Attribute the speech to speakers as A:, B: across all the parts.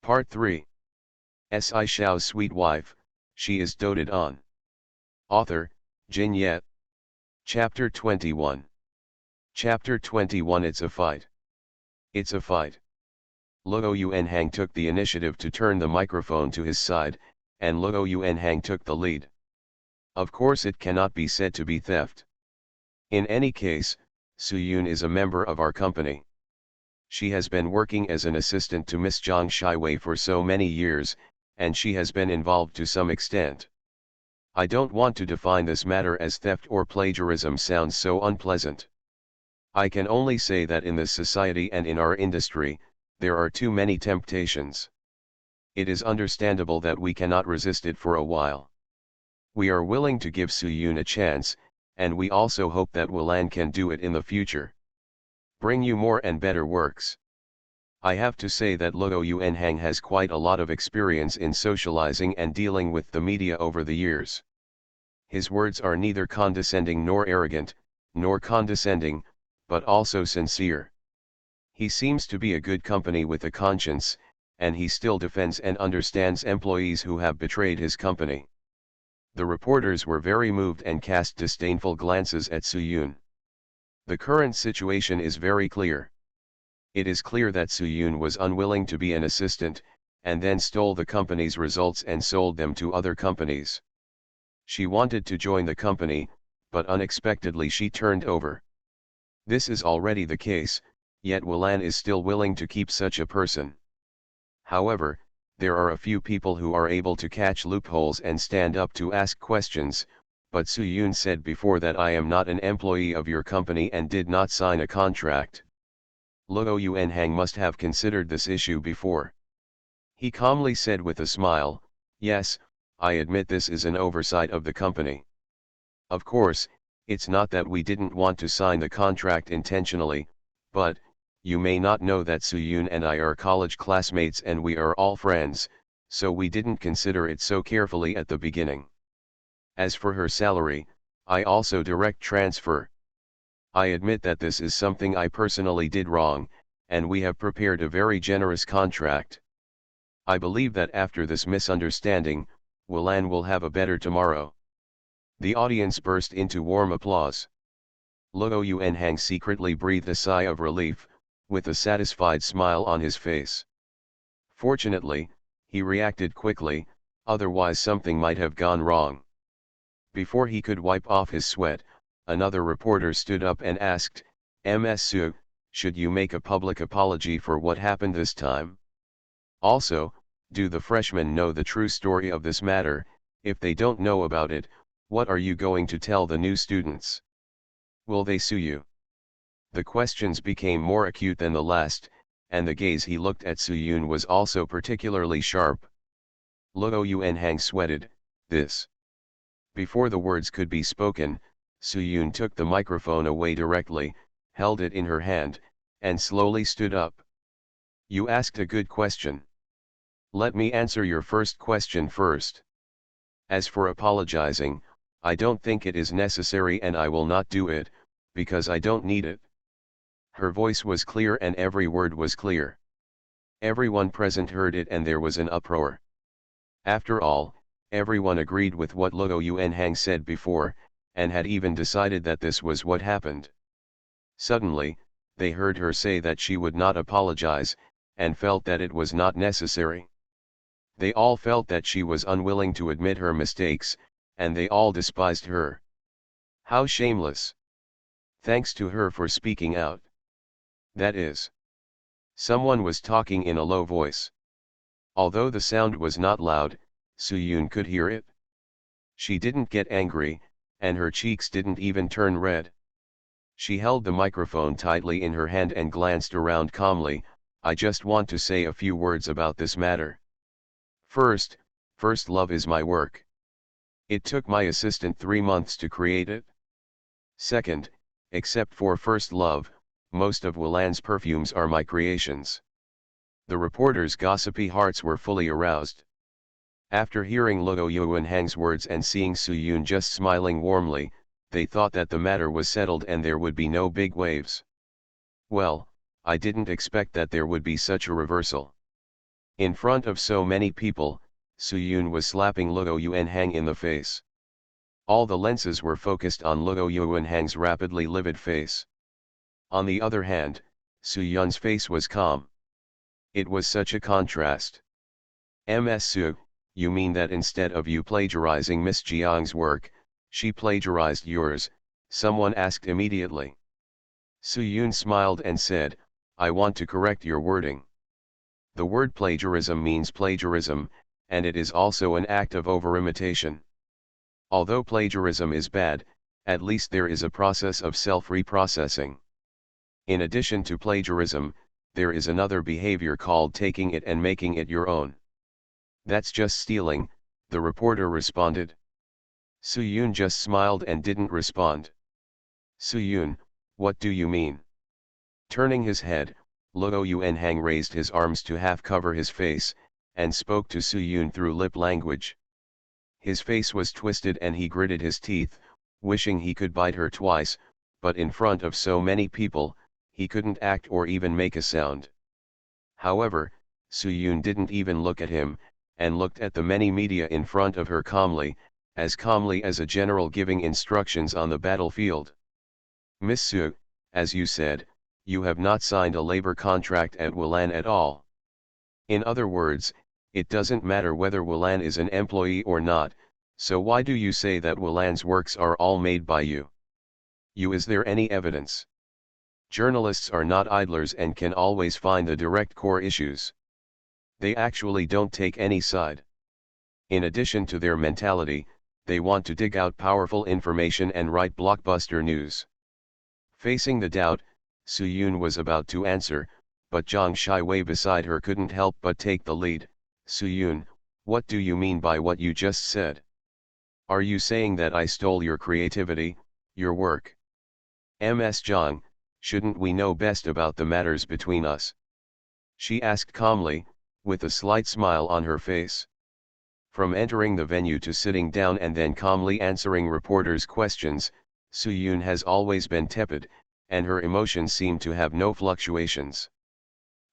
A: Part 3. Shao's sweet wife, she is doted on. Author, Jin Yet. Chapter 21. Chapter 21. It's a fight. It's a fight. Luo Yuanhang took the initiative to turn the microphone to his side, and Luo Yuanhang took the lead. Of course it cannot be said to be theft. In any case, Su Yun is a member of our company. She has been working as an assistant to Miss Zhang Shiwei for so many years, and she has been involved to some extent. I don't want to define this matter as theft or plagiarism, sounds so unpleasant. I can only say that in this society and in our industry, there are too many temptations. It is understandable that we cannot resist it for a while. We are willing to give Su Yun a chance, and we also hope that Wulan can do it in the future. Bring you more and better works. I have to say that Luo Yuanhang has quite a lot of experience in socializing and dealing with the media over the years. His words are neither condescending nor arrogant, nor condescending, but also sincere. He seems to be a good company with a conscience, and he still defends and understands employees who have betrayed his company. The reporters were very moved and cast disdainful glances at Su Yun. The current situation is very clear. It is clear that Su Yun was unwilling to be an assistant, and then stole the company's results and sold them to other companies. She wanted to join the company, but unexpectedly she turned over. This is already the case, yet Wulan is still willing to keep such a person. However, there are a few people who are able to catch loopholes and stand up to ask questions, but Su Yun said before that I am not an employee of your company and did not sign a contract. Luo Yuanhang must have considered this issue before. He calmly said with a smile, yes, I admit this is an oversight of the company. Of course, it's not that we didn't want to sign the contract intentionally, but, you may not know that Su Yun and I are college classmates and we are all friends, so we didn't consider it so carefully at the beginning. As for her salary, I also direct transfer. I admit that this is something I personally did wrong, and we have prepared a very generous contract. I believe that after this misunderstanding, Wulan will have a better tomorrow. The audience burst into warm applause. Luo Yuanhang secretly breathed a sigh of relief, with a satisfied smile on his face. Fortunately, he reacted quickly, otherwise something might have gone wrong. Before he could wipe off his sweat, another reporter stood up and asked, Ms. Su, should you make a public apology for what happened this time? Also, do the freshmen know the true story of this matter? If they don't know about it, what are you going to tell the new students? Will they sue you? The questions became more acute than the last, and the gaze he looked at Su Yun was also particularly sharp. Luo Yuanhang sweated, this. Before the words could be spoken, Su Yun took the microphone away directly, held it in her hand, and slowly stood up. You asked a good question. Let me answer your first question first. As for apologizing, I don't think it is necessary and I will not do it, because I don't need it. Her voice was clear and every word was clear. Everyone present heard it and there was an uproar. After all, everyone agreed with what Luo Yuanhang said before, and had even decided that this was what happened. Suddenly, they heard her say that she would not apologize, and felt that it was not necessary. They all felt that she was unwilling to admit her mistakes, and they all despised her. How shameless! Thanks to her for speaking out. That is. Someone was talking in a low voice. Although the sound was not loud, Su Yun could hear it. She didn't get angry, and her cheeks didn't even turn red. She held the microphone tightly in her hand and glanced around calmly. I just want to say a few words about this matter. First love is my work. It took my assistant 3 months to create it. Second, except for first love, most of Wulan's perfumes are my creations. The reporters' gossipy hearts were fully aroused. After hearing Luo Yuanhang's words and seeing Su Yun just smiling warmly, they thought that the matter was settled and there would be no big waves. Well, I didn't expect that there would be such a reversal. In front of so many people, Soo-yoon was slapping Luo Yuanhang in the face. All the lenses were focused on Luo Yuanhang's rapidly livid face. On the other hand, Soo-yoon's face was calm. It was such a contrast. Ms. Soo, you mean that instead of you plagiarizing Miss Jiang's work, she plagiarized yours? Someone asked immediately. Soo-yoon smiled and said, I want to correct your wording. The word plagiarism means plagiarism, and it is also an act of over-imitation. Although plagiarism is bad, at least there is a process of self-reprocessing. In addition to plagiarism, there is another behavior called taking it and making it your own. That's just stealing, the reporter responded. Soo-yoon just smiled and didn't respond. Soo-yoon, what do you mean? Turning his head, Luo Yuanhang raised his arms to half cover his face, and spoke to Soo-yoon through lip language. His face was twisted and he gritted his teeth, wishing he could bite her twice, but in front of so many people, he couldn't act or even make a sound. However, Soo-yoon didn't even look at him, and looked at the many media in front of her calmly as a general giving instructions on the battlefield. Miss Soo, as you said, you have not signed a labor contract at Wulan at all. In other words, it doesn't matter whether Wulan is an employee or not, so why do you say that Wulan's works are all made by you? Is there any evidence? Journalists are not idlers and can always find the direct core issues. They actually don't take any side. In addition to their mentality, they want to dig out powerful information and write blockbuster news. Facing the doubt, Soo-yoon was about to answer, but Zhang Shiwei beside her couldn't help but take the lead. Soo-yoon, what do you mean by what you just said? Are you saying that I stole your creativity, your work? Ms. Zhang, shouldn't we know best about the matters between us? She asked calmly, with a slight smile on her face. From entering the venue to sitting down and then calmly answering reporters' questions, Soo-yoon has always been tepid, and her emotions seem to have no fluctuations.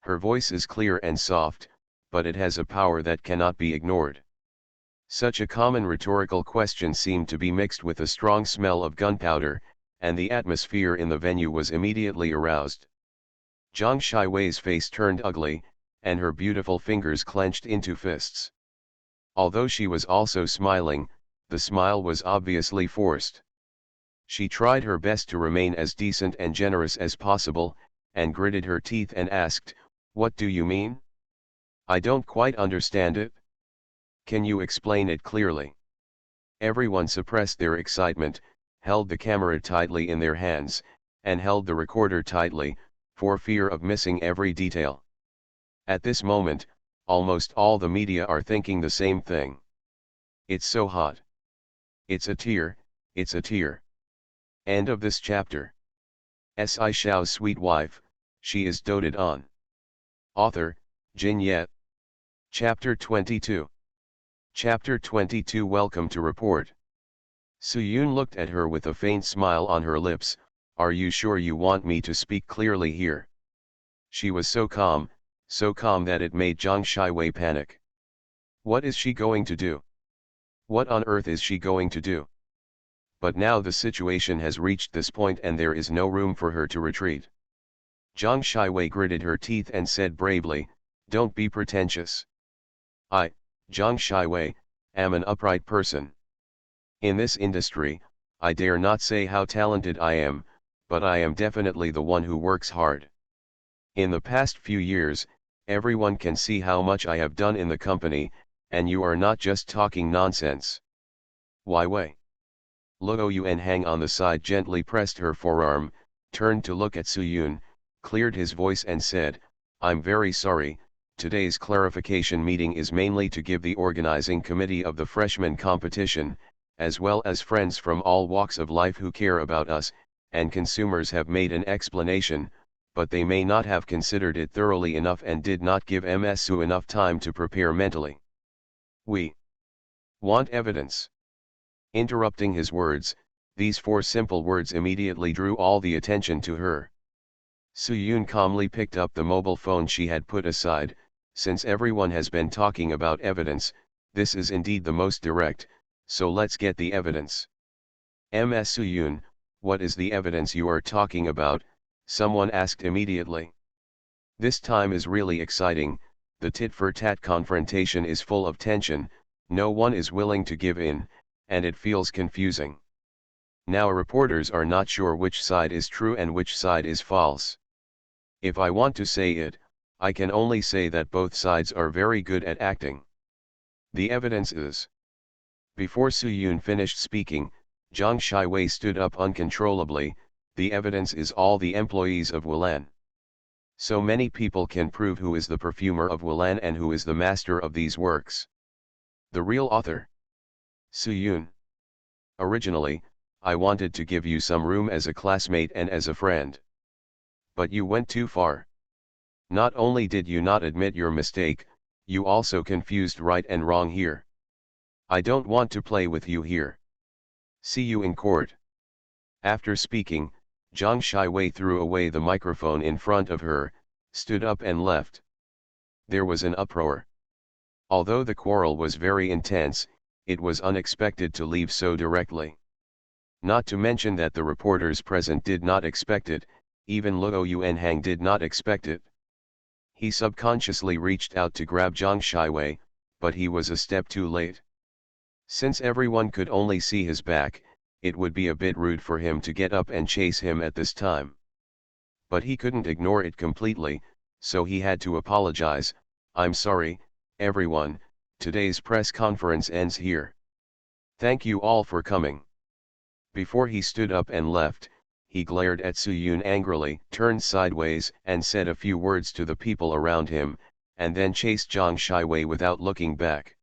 A: Her voice is clear and soft, but it has a power that cannot be ignored. Such a common rhetorical question seemed to be mixed with a strong smell of gunpowder, and the atmosphere in the venue was immediately aroused. Zhang Shiwei's face turned ugly, and her beautiful fingers clenched into fists. Although she was also smiling, the smile was obviously forced. She tried her best to remain as decent and generous as possible, and gritted her teeth and asked, what do you mean? I don't quite understand it. Can you explain it clearly? Everyone suppressed their excitement, held the camera tightly in their hands, and held the recorder tightly, for fear of missing every detail. At this moment, almost all the media are thinking the same thing. It's so hot. It's a tear, it's a tear. End of this chapter. Shao's sweet wife, she is doted on. Author, Jin Yet. Chapter 22. Chapter 22. Welcome to report. Soo-yoon looked at her with a faint smile on her lips. Are you sure you want me to speak clearly here? She was so calm that it made Zhang Shiwei panic. What is she going to do? What on earth is she going to do? But now the situation has reached this point and there is no room for her to retreat. Zhang Shiwei gritted her teeth and said bravely, don't be pretentious. I, Zhang Shiwei, am an upright person. In this industry, I dare not say how talented I am, but I am definitely the one who works hard. In the past few years, everyone can see how much I have done in the company, and you are not just talking nonsense. Why Wei? Luo Yuanhang on the side gently pressed her forearm, turned to look at Soo-yoon, cleared his voice and said, I'm very sorry, today's clarification meeting is mainly to give the organizing committee of the freshman competition, as well as friends from all walks of life who care about us, and consumers have made an explanation, but they may not have considered it thoroughly enough and did not give Ms. Soo enough time to prepare mentally. We want evidence. Interrupting his words, these four simple words immediately drew all the attention to her. Soo-yoon calmly picked up the mobile phone she had put aside, Since everyone has been talking about evidence, this is indeed the most direct, so let's get the evidence. Ms. Soo-yoon, what is the evidence you are talking about? Someone asked immediately. This time is really exciting, the tit-for-tat confrontation is full of tension, no one is willing to give in, and it feels confusing. Now reporters are not sure which side is true and which side is false. If I want to say it, I can only say that both sides are very good at acting. The evidence is. Before Soo-yoon finished speaking, Jang Shi-wei stood up uncontrollably. The evidence is all the employees of Wilan. So many people can prove who is the perfumer of Wilan and who is the master of these works. The real author. Soo-yoon. Originally, I wanted to give you some room as a classmate and as a friend. But you went too far. Not only did you not admit your mistake, you also confused right and wrong here. I don't want to play with you here. See you in court. After speaking, Jang Shi-wei threw away the microphone in front of her, stood up and left. There was an uproar. Although the quarrel was very intense, it was unexpected to leave so directly. Not to mention that the reporters present did not expect it, even Luo Yuanhang did not expect it. He subconsciously reached out to grab Jang Shi-wei, but he was a step too late. Since everyone could only see his back, it would be a bit rude for him to get up and chase him at this time. But he couldn't ignore it completely, so he had to apologize. I'm sorry, everyone, today's press conference ends here. Thank you all for coming. Before he stood up and left, he glared at Soo-yoon angrily, turned sideways and said a few words to the people around him, and then chased Jang Shi-wei without looking back.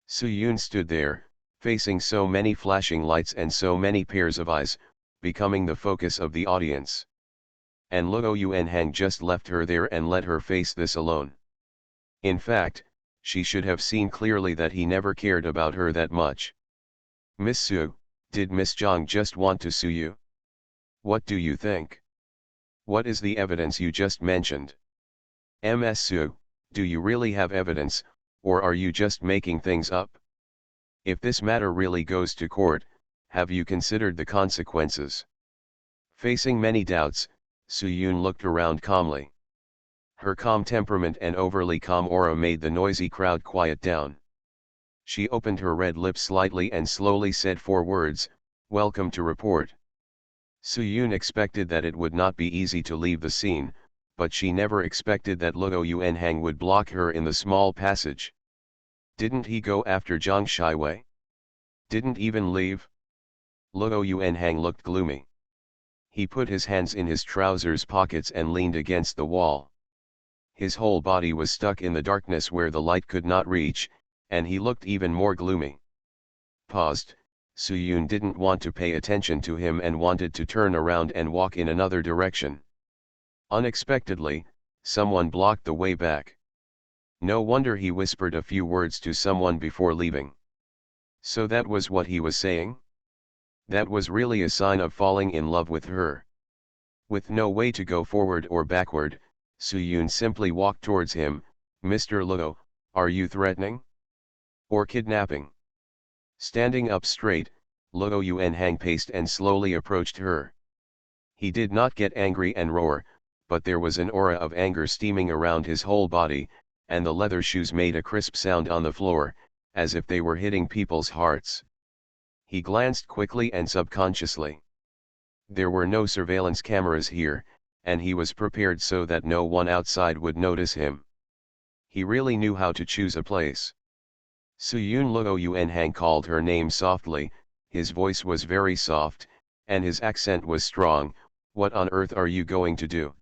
A: Soo-yoon stood there, facing so many flashing lights and so many pairs of eyes, becoming the focus of the audience. And Luo Yuanhang just left her there and let her face this alone. In fact, she should have seen clearly that he never cared about her that much. Miss Soo, did Miss Jang just want to sue you? What do you think? What is the evidence you just mentioned? Ms. Soo, do you really have evidence, or are you just making things up? If this matter really goes to court, have you considered the consequences? Facing many doubts, Soo-yoon looked around calmly. Her calm temperament and overly calm aura made the noisy crowd quiet down. She opened her red lips slightly and slowly said 4 words, "Welcome to report." Soo-yoon expected that it would not be easy to leave the scene, but she never expected that Luo Yuanhang would block her in the small passage. Didn't he go after Jang Shi-wei? Didn't even leave? Luo Yuanhang looked gloomy. He put his hands in his trousers pockets and leaned against the wall. His whole body was stuck in the darkness where the light could not reach, and he looked even more gloomy. Paused. Soo-yoon didn't want to pay attention to him and wanted to turn around and walk in another direction. Unexpectedly, someone blocked the way back. No wonder he whispered a few words to someone before leaving. So that was what he was saying? That was really a sign of falling in love with her. With no way to go forward or backward, Soo-yoon simply walked towards him. "Mr. Luo, are you threatening? Or kidnapping?" Standing up straight, Luo Yuanhang paced and slowly approached her. He did not get angry and roar, but there was an aura of anger steaming around his whole body, and the leather shoes made a crisp sound on the floor, as if they were hitting people's hearts. He glanced quickly and subconsciously. There were no surveillance cameras here, and he was prepared so that no one outside would notice him. He really knew how to choose a place. Soo-yoon. Luo Yuanhang called her name softly, his voice was very soft, and his accent was strong. "What on earth are you going to do?"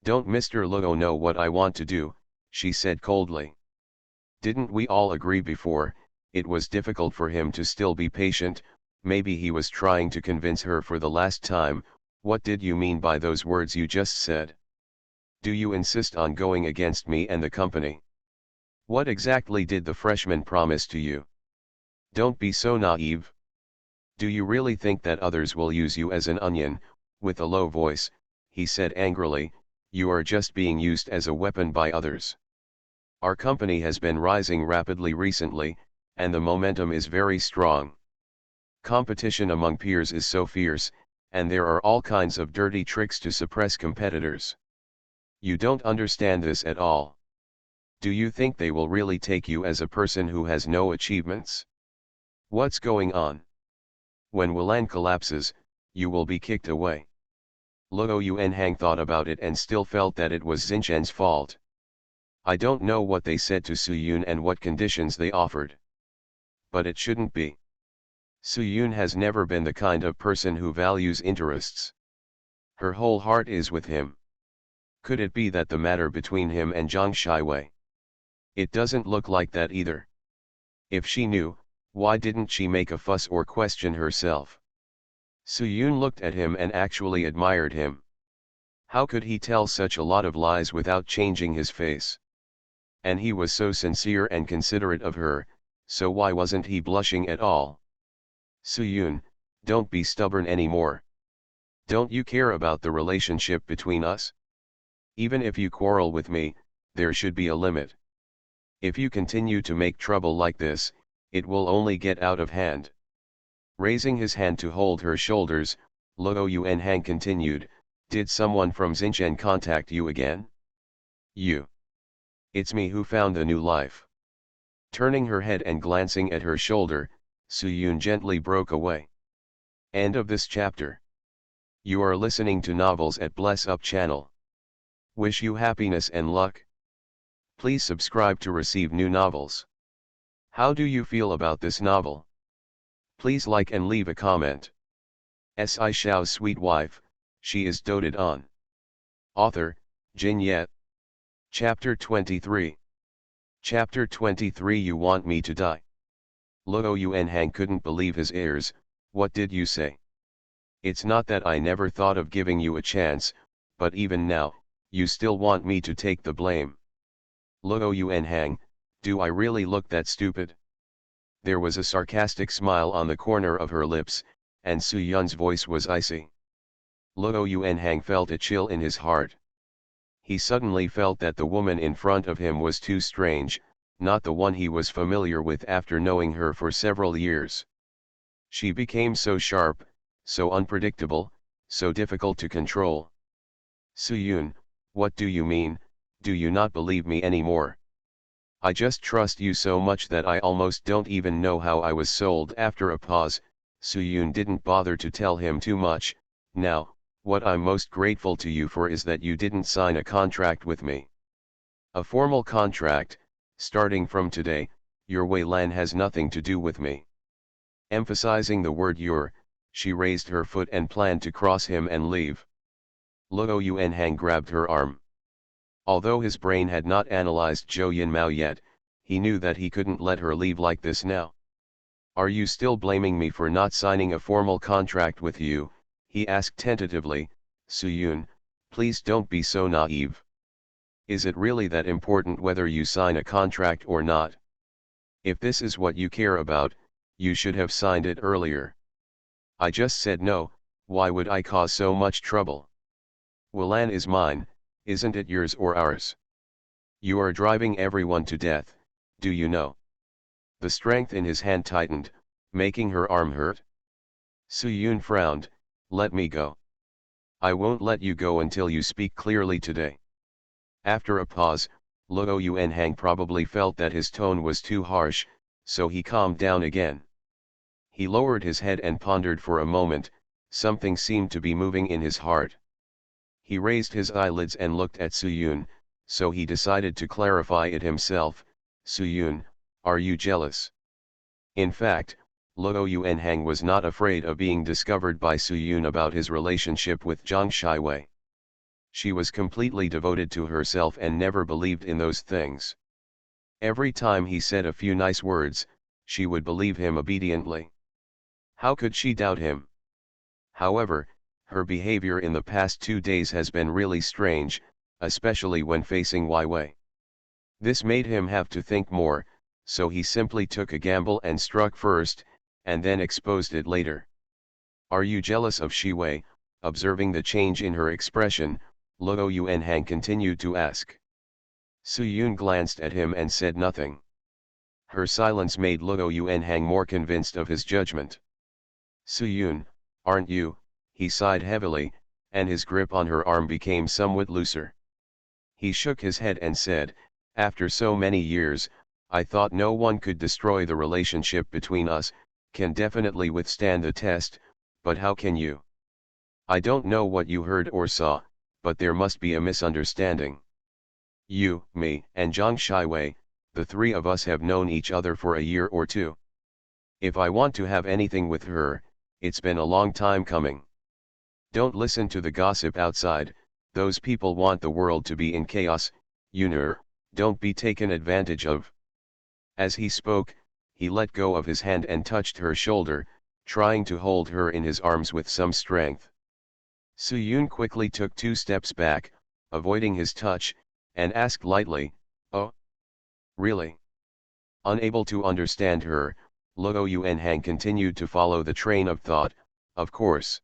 A: "Don't Mr. Luo know what I want to do?" she said coldly. Didn't we all agree before? It was difficult for him to still be patient. Maybe he was trying to convince her for the last time. "What did you mean by those words you just said? Do you insist on going against me and the company? What exactly did the freshman promise to you? Don't be so naive. Do you really think that others will use you as an onion?" With a low voice, he said angrily, "You are just being used as a weapon by others. Our company has been rising rapidly recently, and the momentum is very strong. Competition among peers is so fierce, and there are all kinds of dirty tricks to suppress competitors. You don't understand this at all. Do you think they will really take you as a person who has no achievements? What's going on? When Wilan collapses, you will be kicked away. Luo Yuanhang thought about it and still felt that it was Xinzhen's fault. I don't know what they said to Su Yun and what conditions they offered. But it shouldn't be. Su Yun has never been the kind of person who values interests. Her whole heart is with him. Could it be that the matter between him and Zhang Shiwei? It doesn't look like that either. If she knew, why didn't she make a fuss or question herself? Su Yun looked at him and actually admired him. How could he tell such a lot of lies without changing his face? And he was so sincere and considerate of her, so why wasn't he blushing at all? Su Yun, don't be stubborn anymore. Don't you care about the relationship between us? Even if you quarrel with me, there should be a limit. If you continue to make trouble like this, it will only get out of hand. Raising his hand to hold her shoulders, Luo Yuanhang continued, did someone from Xinzhen contact you again? You. It's me who found a new life. Turning her head and glancing at her shoulder, Su Yun gently broke away. End of this chapter. You are listening to novels at Bless Up channel. Wish you happiness and luck. Please subscribe to receive new novels. How do you feel about this novel? Please like and leave a comment. Shao's sweet wife, she is doted on. Author, Jin Yet. Chapter 23. Chapter 23. You want me to die? Luo Yuanhang couldn't believe his ears. What did you say? It's not that I never thought of giving you a chance, but even now, you still want me to take the blame. Luo Yuanhang, do I really look that stupid? There was a sarcastic smile on the corner of her lips, and Su Yun's voice was icy. Luo Yuanhang felt a chill in his heart. He suddenly felt that the woman in front of him was too strange, not the one he was familiar with after knowing her for several years. She became so sharp, so unpredictable, so difficult to control. Su Yun, what do you mean? Do you not believe me anymore? I just trust you so much that I almost don't even know how I was sold. After a pause, Su Yun didn't bother to tell him too much. Now, what I'm most grateful to you for is that you didn't sign a contract with me. A formal contract. Starting from today, your Wei Lan has nothing to do with me. Emphasizing the word your, she raised her foot and planned to cross him and leave. Luo Yuanhang grabbed her arm. Although his brain had not analyzed Zhou Yinmao yet, he knew that he couldn't let her leave like this now. Are you still blaming me for not signing a formal contract with you? He asked tentatively. Su Yun, please don't be so naive. Is it really that important whether you sign a contract or not? If this is what you care about, you should have signed it earlier. I just said no. Why would I cause so much trouble? Wilan is mine, isn't it yours or ours? You are driving everyone to death, do you know? The strength in his hand tightened, making her arm hurt. Su Yun frowned. Let me go. I won't let you go until you speak clearly today. After a pause, Luo Yuanhang probably felt that his tone was too harsh, so he calmed down again. He lowered his head and pondered for a moment. Something seemed to be moving in his heart. He raised his eyelids and looked at Su Yun, so he decided to clarify it himself. Su Yun, are you jealous? In fact, Luo Yuanhang was not afraid of being discovered by Su Yun about his relationship with Zhang Shiwei. She was completely devoted to herself and never believed in those things. Every time he said a few nice words, she would believe him obediently. How could she doubt him? However, her behavior in the past 2 days has been really strange, especially when facing Wei Wei. This made him have to think more, so he simply took a gamble and struck first, and then exposed it later. Are you jealous of Shi Wei? Observing the change in her expression, Luo Yuanhang continued to ask. Su-yoon glanced at him and said nothing. Her silence made Luo Yuanhang more convinced of his judgment. Su-yoon, aren't you? He sighed heavily, and his grip on her arm became somewhat looser. He shook his head and said, after so many years, I thought no one could destroy the relationship between us, can definitely withstand the test, but how can you? I don't know what you heard or saw, but there must be a misunderstanding. You, me, and Zhang Shiwei, the three of us have known each other for a year or two. If I want to have anything with her, it's been a long time coming. Don't listen to the gossip outside, those people want the world to be in chaos, don't be taken advantage of. As he spoke, he let go of his hand and touched her shoulder, trying to hold her in his arms with some strength. Su-yoon quickly took 2 steps back, avoiding his touch, and asked lightly, "Oh? Really?" Unable to understand her, Luo Yuanhang continued to follow the train of thought, "Of course.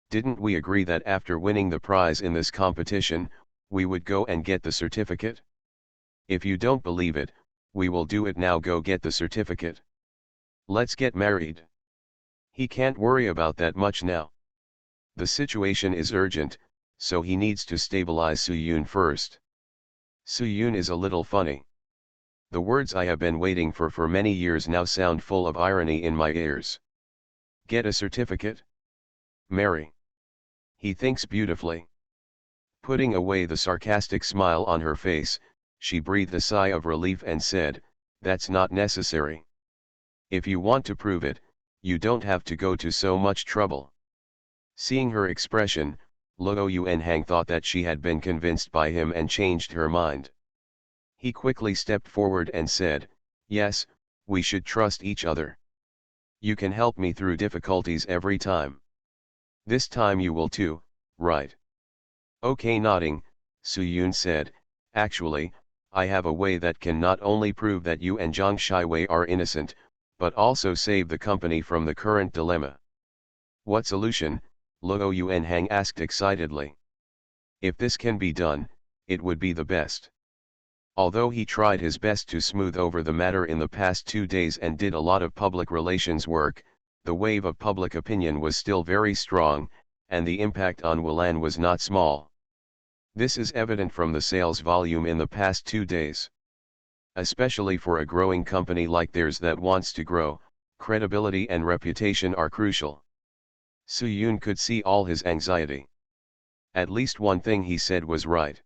A: Didn't we agree that after winning the prize in this competition, we would go and get the certificate? If you don't believe it, we will do it now. Go get the certificate. Let's get married." He can't worry about that much now. The situation is urgent, so he needs to stabilize Su-yoon first. Su-yoon is a little funny. The words I have been waiting for many years now sound full of irony in my ears. Get a certificate? Marry. He thinks beautifully. Putting away the sarcastic smile on her face, she breathed a sigh of relief and said, "That's not necessary. If you want to prove it, you don't have to go to so much trouble." Seeing her expression, Luo Yuanhang thought that she had been convinced by him and changed her mind. He quickly stepped forward and said, "Yes, we should trust each other. You can help me through difficulties every time. This time you will too, right?" Okay. Nodding, Su-yoon said, "Actually, I have a way that can not only prove that you and Zhang Shiwei are innocent, but also save the company from the current dilemma." "What solution?" Luo Yuanhang asked excitedly. "If this can be done, it would be the best." Although he tried his best to smooth over the matter in the past 2 days and did a lot of public relations work, the wave of public opinion was still very strong, and the impact on Wulan was not small. This is evident from the sales volume in the past 2 days. Especially for a growing company like theirs that wants to grow, credibility and reputation are crucial. Su-yoon could see all his anxiety. At least one thing he said was right.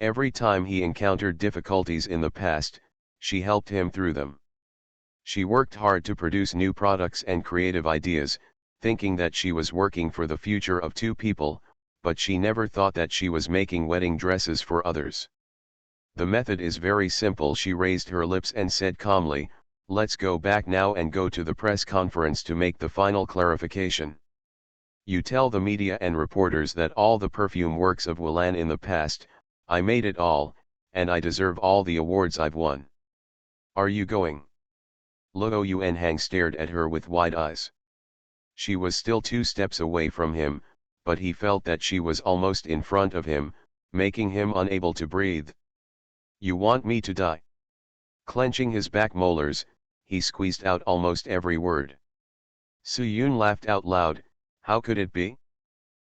A: Every time he encountered difficulties in the past, she helped him through them. She worked hard to produce new products and creative ideas, thinking that she was working for the future of 2 people, but she never thought that she was making wedding dresses for others. The method is very simple. She raised her lips and said calmly, "Let's go back now and go to the press conference to make the final clarification. You tell the media and reporters that all the perfume works of Wulan in the past, I made it all, and I deserve all the awards I've won. Are you going?" Luo Yuanhang stared at her with wide eyes. She was still 2 steps away from him, but he felt that she was almost in front of him, making him unable to breathe. "You want me to die?" Clenching his back molars, he squeezed out almost every word. Su-yoon laughed out loud. "How could it be?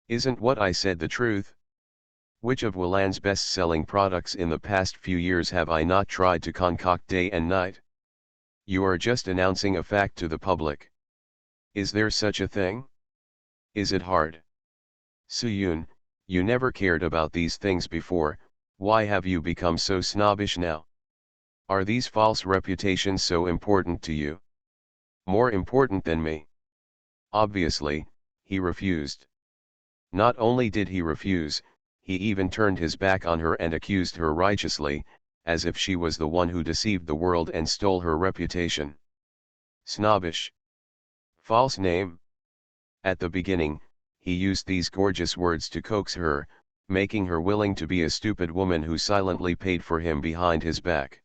A: Isn't what I said the truth? Which of Wulan's best-selling products in the past few years have I not tried to concoct day and night? You are just announcing a fact to the public. Is there such a thing? Is it hard? Su-yoon, you never cared about these things before, why have you become so snobbish now? Are these false reputations so important to you? More important than me?" Obviously, he refused. Not only did he refuse, he even turned his back on her and accused her righteously, as if she was the one who deceived the world and stole her reputation. Snobbish. False name. At the beginning, he used these gorgeous words to coax her, making her willing to be a stupid woman who silently paid for him behind his back.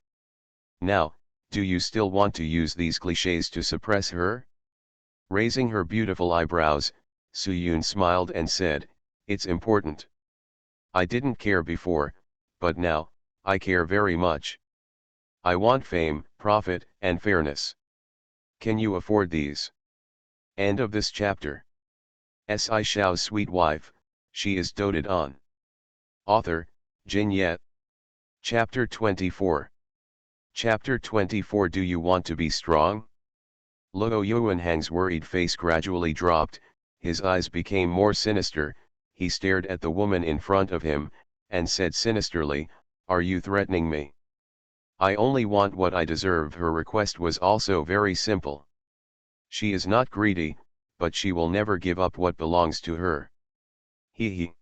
A: Now, do you still want to use these clichés to suppress her? Raising her beautiful eyebrows, Su-yoon smiled and said, "It's important. I didn't care before, but now, I care very much. I want fame, profit, and fairness. Can you afford these? End of this chapter. Shao's sweet wife, she is doted on. Author, Jin Yet. Chapter 24. Chapter 24. Do you want to be strong? Luo Yuanhang's worried face gradually dropped, his eyes became more sinister, he stared at the woman in front of him, and said sinisterly, "Are you threatening me? I only want what I deserve." Her request was also very simple. She is not greedy, but she will never give up what belongs to her. He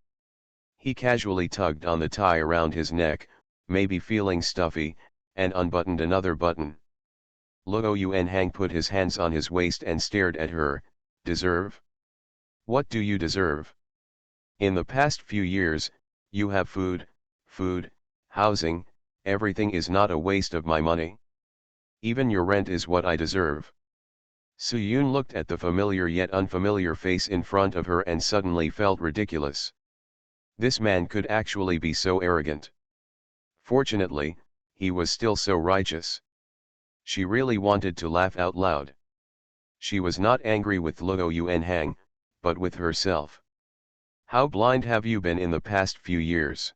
A: casually tugged on the tie around his neck, maybe feeling stuffy, and unbuttoned another button. Luo Yuanhang put his hands on his waist and stared at her. Deserve? What do you deserve? In the past few years, you have food, housing, everything is not a waste of my money. Even your rent is what I deserve. Su Yun looked at the familiar yet unfamiliar face in front of her and suddenly felt ridiculous. This man could actually be so arrogant. Fortunately, he was still so righteous. She really wanted to laugh out loud. She was not angry with Luo Yuanhang, but with herself. How blind have you been in the past few years?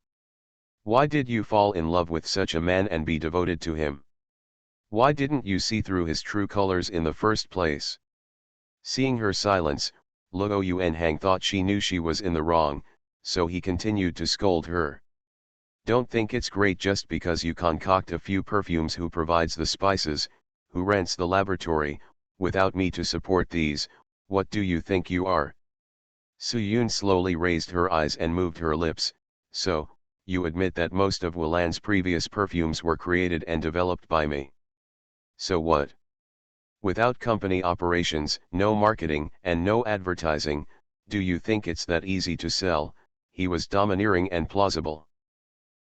A: Why did you fall in love with such a man and be devoted to him? Why didn't you see through his true colors in the first place? Seeing her silence, Luo Yuanhang thought she knew she was in the wrong, so he continued to scold her. Don't think it's great just because you concoct a few perfumes. Who provides the spices, who rents the laboratory, without me to support these, what do you think you are? Su Yun slowly raised her eyes and moved her lips. So, you admit that most of Wulan's previous perfumes were created and developed by me. So what? Without company operations, no marketing, and no advertising, do you think it's that easy to sell? He was domineering and plausible.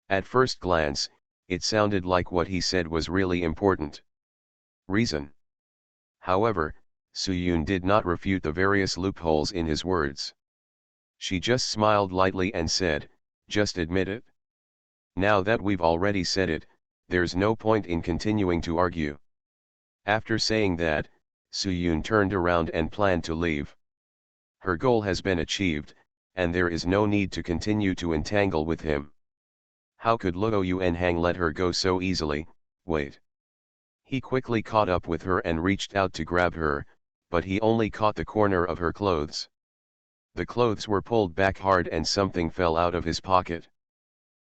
A: At first glance, it sounded like what he said was really important. Reason. However, Su Yun did not refute the various loopholes in his words. She just smiled lightly and said, "Just admit it. Now that we've already said it, there's no point in continuing to argue." After saying that, Su Yun turned around and planned to leave. Her goal has been achieved, and there is no need to continue to entangle with him. How could Luo Yuanhang let her go so easily? Wait. He quickly caught up with her and reached out to grab her, but he only caught the corner of her clothes. The clothes were pulled back hard and something fell out of his pocket.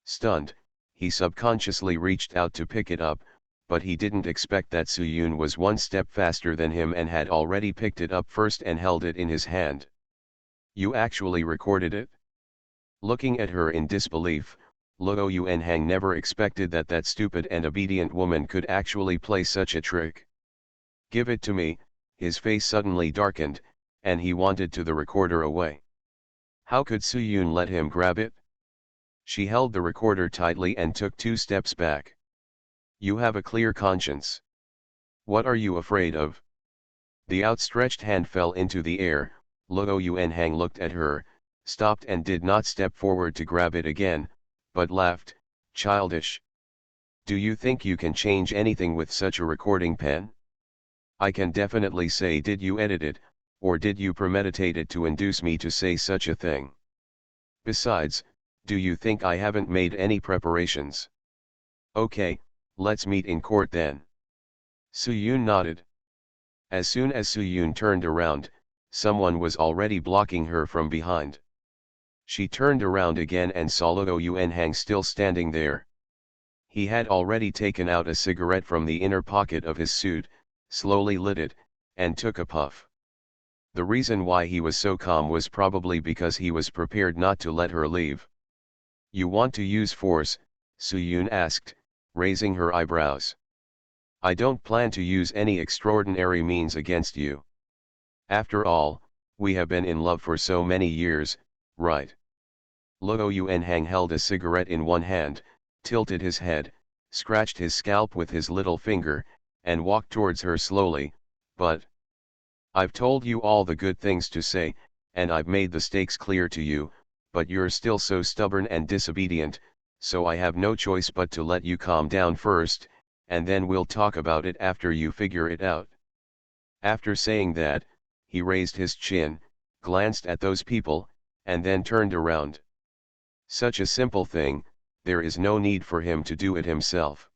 A: Stunned, he subconsciously reached out to pick it up, but he didn't expect that Su Yun was one step faster than him and had already picked it up first and held it in his hand. You actually recorded it? Looking at her in disbelief, Luo Yuanhang never expected that that stupid and obedient woman could actually play such a trick. Give it to me. His face suddenly darkened, and he wanted to the recorder away. How could Su Yun let him grab it? She held the recorder tightly and took 2 steps back. You have a clear conscience. What are you afraid of? The outstretched hand fell into the air. Luo Yuanhang looked at her, stopped and did not step forward to grab it again, but laughed. Childish. Do you think you can change anything with such a recording pen? I can definitely say, did you edit it, or did you premeditate it to induce me to say such a thing? Besides, do you think I haven't made any preparations? Okay, let's meet in court then. Su Yun nodded. As soon as Su Yun turned around, someone was already blocking her from behind. She turned around again and saw Luo Yuanhang still standing there. He had already taken out a cigarette from the inner pocket of his suit, slowly lit it, and took a puff. The reason why he was so calm was probably because he was prepared not to let her leave. You want to use force? Su Yun asked, raising her eyebrows. I don't plan to use any extraordinary means against you. After all, we have been in love for so many years, right? Luo Yuanhang held a cigarette in one hand, tilted his head, scratched his scalp with his little finger, and walked towards her slowly. But I've told you all the good things to say, and I've made the stakes clear to you, but you're still so stubborn and disobedient. so I have no choice but to let you calm down first, and then we'll talk about it after you figure it out. After saying that, he raised his chin, glanced at those people, and then turned around. Such a simple thing, there is no need for him to do it himself.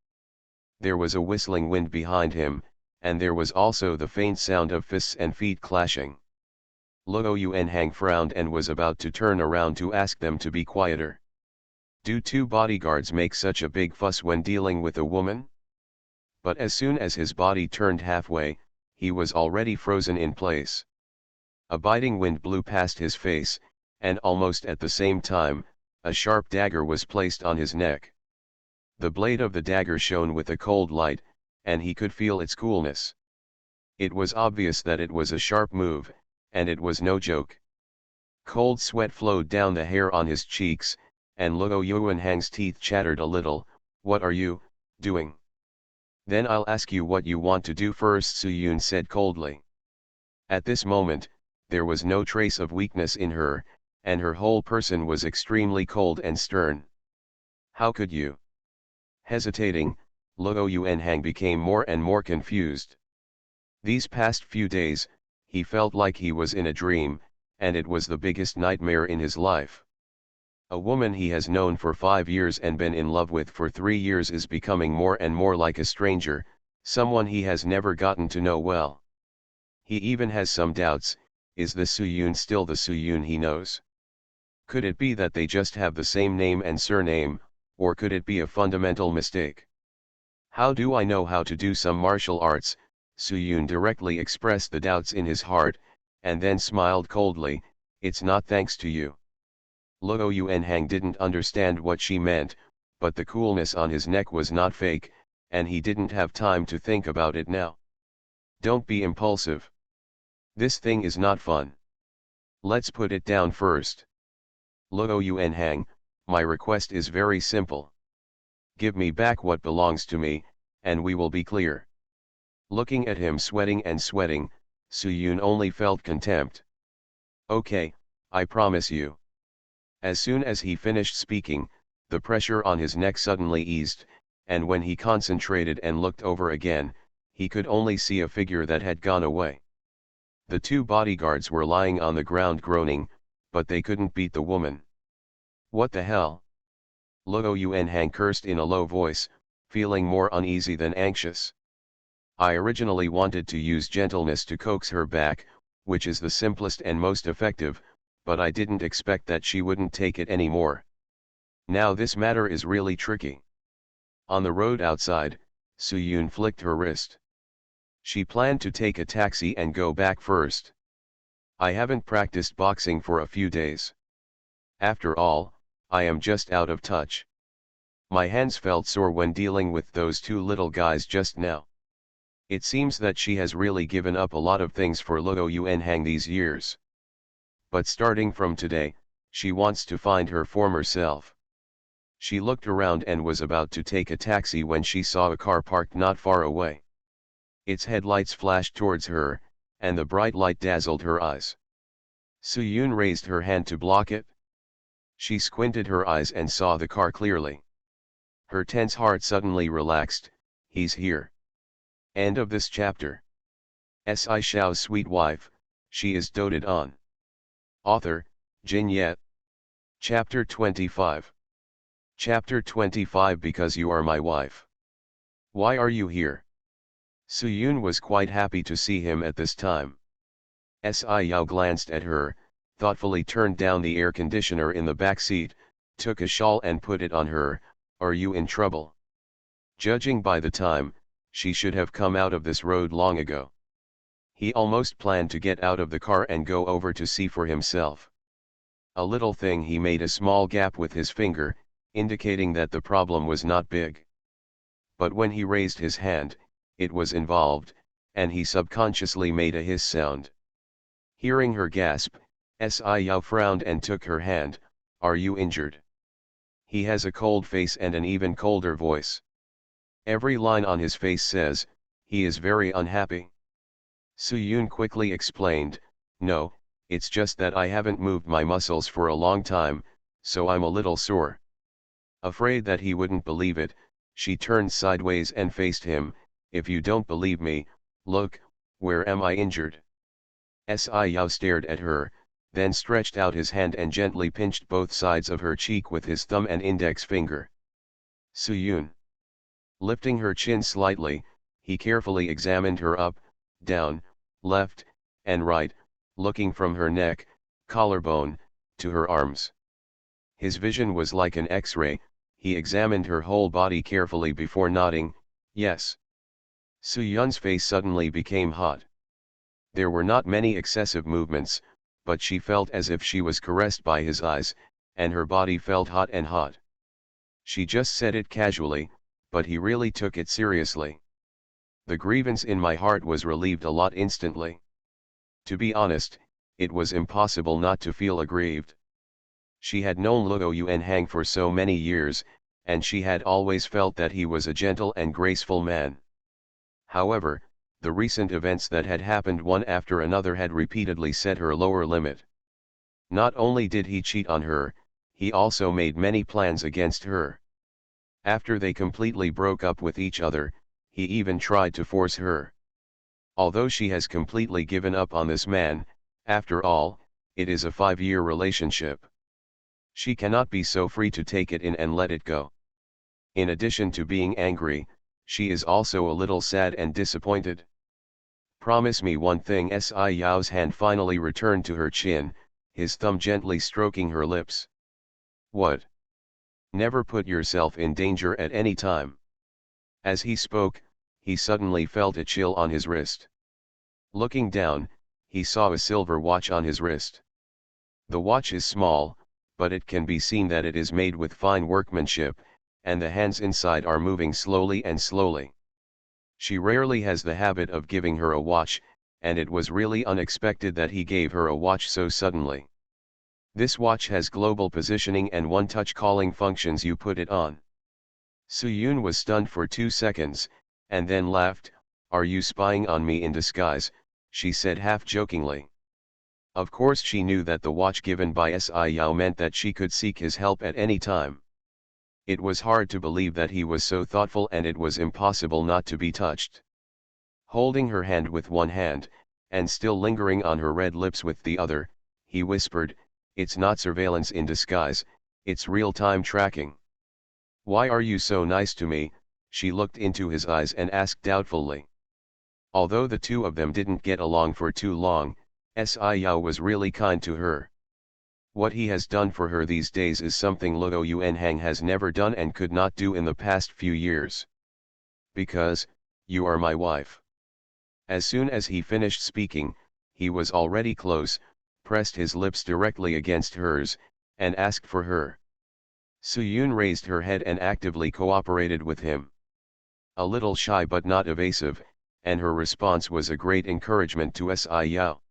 A: There was a whistling wind behind him, and there was also the faint sound of fists and feet clashing. Luo Yuanhang frowned and was about to turn around to ask them to be quieter. Do two bodyguards make such a big fuss when dealing with a woman? But as soon as his body turned halfway, he was already frozen in place. A biting wind blew past his face, and almost at the same time, a sharp dagger was placed on his neck. The blade of the dagger shone with a cold light, and he could feel its coolness. It was obvious that it was a sharp move, and it was no joke. Cold sweat flowed down the hair on his cheeks, and Luo Yuanhang's teeth chattered a little. What are you doing? Then I'll ask you what you want to do first, Su Yun said coldly. At this moment, there was no trace of weakness in her, and her whole person was extremely cold and stern. How could you? Hesitating, Luo Yuanhang became more and more confused. These past few days, he felt like he was in a dream, and it was the biggest nightmare in his life. A woman he has known for 5 years and been in love with for 3 years is becoming more and more like a stranger, someone he has never gotten to know well. He even has some doubts, is the Su Yun still the Su Yun he knows? Could it be that they just have the same name and surname, or could it be a fundamental mistake? How do I know how to do some martial arts? Su Yun directly expressed the doubts in his heart, and then smiled coldly. It's not thanks to you. Luo Yuanhang didn't understand what she meant, but the coolness on his neck was not fake, and he didn't have time to think about it now. Don't be impulsive. This thing is not fun. Let's put it down first. Luo Yuanhang, my request is very simple. Give me back what belongs to me, and we will be clear. Looking at him sweating and sweating, Su Yun only felt contempt. Okay, I promise you. As soon as he finished speaking, the pressure on his neck suddenly eased, and when he concentrated and looked over again, he could only see a figure that had gone away. The two bodyguards were lying on the ground groaning, but they couldn't beat the woman. What the hell? Luo Yuanhang cursed in a low voice, feeling more uneasy than anxious. I originally wanted to use gentleness to coax her back, which is the simplest and most effective, but I didn't expect that she wouldn't take it anymore. Now this matter is really tricky. On the road outside, Su Yun flicked her wrist. She planned to take a taxi and go back first. I haven't practiced boxing for a few days. After all, I am just out of touch. My hands felt sore when dealing with those two little guys just now. It seems that she has really given up a lot of things for Luo Yuanhang these years. But starting from today, she wants to find her former self. She looked around and was about to take a taxi when she saw a car parked not far away. Its headlights flashed towards her, and the bright light dazzled her eyes. Su Yun raised her hand to block it. She squinted her eyes and saw the car clearly. Her tense heart suddenly relaxed. He's here. End of this chapter. Shao's sweet wife, she is doted on. Author, Jin Yet. Chapter 25. Chapter 25. Because you are my wife. Why are you here? Su Yun was quite happy to see him at this time. Yao glanced at her, thoughtfully turned down the air conditioner in the back seat, took a shawl and put it on her. Are you in trouble? Judging by the time, she should have come out of this road long ago. He almost planned to get out of the car and go over to see for himself. A little thing, he made a small gap with his finger, indicating that the problem was not big. But when he raised his hand, it was involved, and he subconsciously made a hiss sound. Hearing her gasp, Yao frowned and took her hand. Are you injured? He has a cold face and an even colder voice. Every line on his face says, he is very unhappy. Su Yun quickly explained, no, it's just that I haven't moved my muscles for a long time, so I'm a little sore. Afraid that he wouldn't believe it, she turned sideways and faced him. If you don't believe me, look, where am I injured? Sci-Yao stared at her, then stretched out his hand and gently pinched both sides of her cheek with his thumb and index finger. Suyun. Lifting her chin slightly, he carefully examined her up, down, left, and right, looking from her neck, collarbone, to her arms. His vision was like an X-ray. He examined her whole body carefully before nodding, yes. Suyun's face suddenly became hot. There were not many excessive movements, but she felt as if she was caressed by his eyes, and her body felt hot and hot. She just said it casually, but he really took it seriously. The grievance in my heart was relieved a lot instantly. To be honest, it was impossible not to feel aggrieved. She had known Luo Yuanhang for so many years, and she had always felt that he was a gentle and graceful man. However, the recent events that had happened one after another had repeatedly set her lower limit. Not only did he cheat on her, he also made many plans against her. After they completely broke up with each other, he even tried to force her. Although she has completely given up on this man, after all, it is a 5-year relationship. She cannot be so free to take it in and let it go. In addition to being angry, she is also a little sad and disappointed. Promise me one thing. Sci-Yao's hand finally returned to her chin, his thumb gently stroking her lips. What? Never put yourself in danger at any time. As he spoke, he suddenly felt a chill on his wrist. Looking down, he saw a silver watch on his wrist. The watch is small, but it can be seen that it is made with fine workmanship, and the hands inside are moving slowly and slowly. She rarely has the habit of giving her a watch, and it was really unexpected that he gave her a watch so suddenly. This watch has global positioning and one-touch calling functions. You put it on. Suyun was stunned for 2 seconds, and then laughed. Are you spying on me in disguise? She said half-jokingly. Of course she knew that the watch given by Sci-Yao meant that she could seek his help at any time. It was hard to believe that he was so thoughtful, and it was impossible not to be touched. Holding her hand with one hand, and still lingering on her red lips with the other, he whispered, it's not surveillance in disguise, it's real-time tracking. Why are you so nice to me? She looked into his eyes and asked doubtfully. Although the two of them didn't get along for too long, Sci-Yao was really kind to her. What he has done for her these days is something Luo Yuanhang has never done and could not do in the past few years. Because, you are my wife. As soon as he finished speaking, he was already close, pressed his lips directly against hers, and asked for her. Suyun raised her head and actively cooperated with him. A little shy but not evasive, and her response was a great encouragement to Sci-Yao.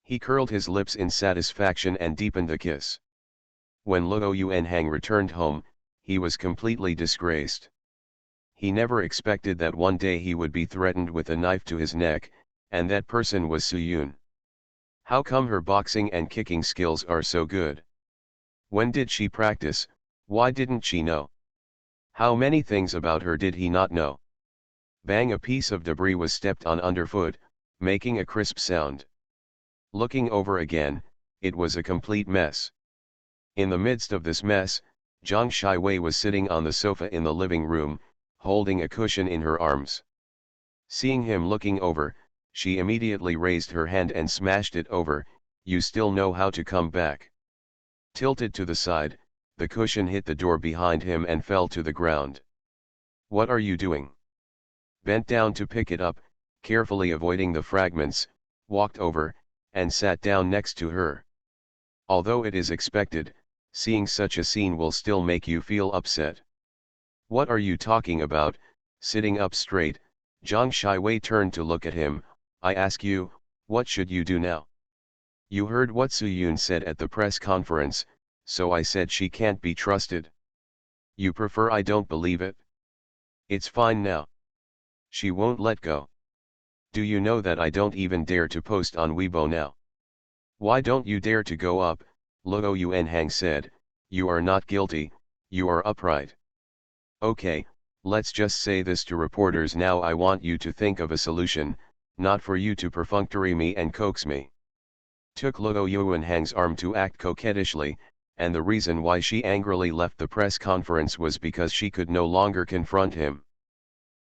A: He curled his lips in satisfaction and deepened the kiss. When Luo Yuanhang returned home, he was completely disgraced. He never expected that one day he would be threatened with a knife to his neck, and that person was Suyun. How come her boxing and kicking skills are so good? When did she practice? Why didn't she know? How many things about her did he not know? Bang! A piece of debris was stepped on underfoot, making a crisp sound. Looking over again, it was a complete mess. In the midst of this mess, Zhang Shiwei was sitting on the sofa in the living room, holding a cushion in her arms. Seeing him looking over, she immediately raised her hand and smashed it over. You still know how to come back. Tilted to the side, the cushion hit the door behind him and fell to the ground. What are you doing? Bent down to pick it up, carefully avoiding the fragments, walked over, and sat down next to her. Although it is expected, seeing such a scene will still make you feel upset. What are you talking about? Sitting up straight, Zhang Shiwei turned to look at him. I ask you, what should you do now? You heard what Suyun said at the press conference, so I said she can't be trusted. You prefer I don't believe it? It's fine now. She won't let go. Do you know that I don't even dare to post on Weibo now? Why don't you dare to go up? Luo Yuanhang said, you are not guilty, You are upright. Okay, let's just say this to reporters now. I want you to think of a solution, not for you to perfunctory me and coax me. Took Luo Yuanhang's arm to act coquettishly, and the reason why she angrily left the press conference was because she could no longer confront him.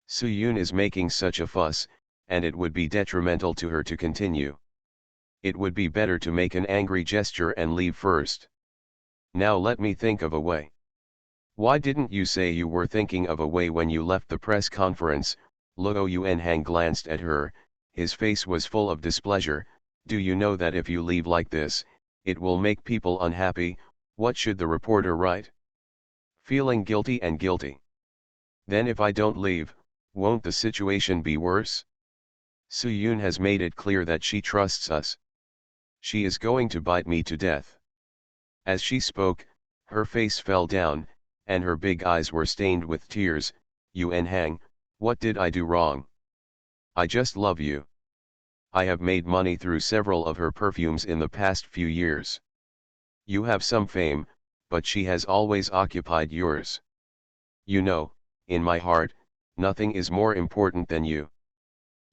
A: Su Yun is making such a fuss, and it would be detrimental to her to continue. It would be better to make an angry gesture and leave first. Now let me think of a way. Why didn't you say you were thinking of a way when you left the press conference? Luo Yuanhang glanced at her, his face was full of displeasure. Do you know that if you leave like this, it will make people unhappy? What should the reporter write? Feeling guilty and guilty. Then if I don't leave, won't the situation be worse? Su Yun has made it clear that she trusts us. She is going to bite me to death. As she spoke, her face fell down, and her big eyes were stained with tears. Yuanhang, what did I do wrong? I just love you. I have made money through several of her perfumes in the past few years. You have some fame, but she has always occupied yours. You know, in my heart, nothing is more important than you.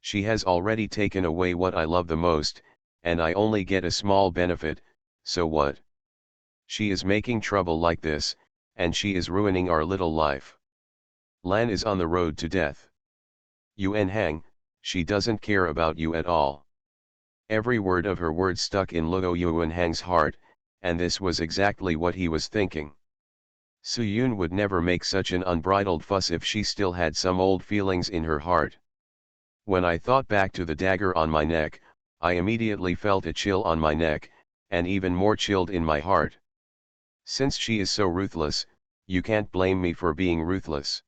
A: She has already taken away what I love the most, and I only get a small benefit, so what? She is making trouble like this, and she is ruining our little life. Lan is on the road to death. Yuanhang, she doesn't care about you at all. Every word of her words stuck in Luo Yuanhang's heart, and this was exactly what he was thinking. Su Yun would never make such an unbridled fuss if she still had some old feelings in her heart. When I thought back to the dagger on my neck, I immediately felt a chill on my neck, and even more chilled in my heart. Since she is so ruthless, you can't blame me for being ruthless.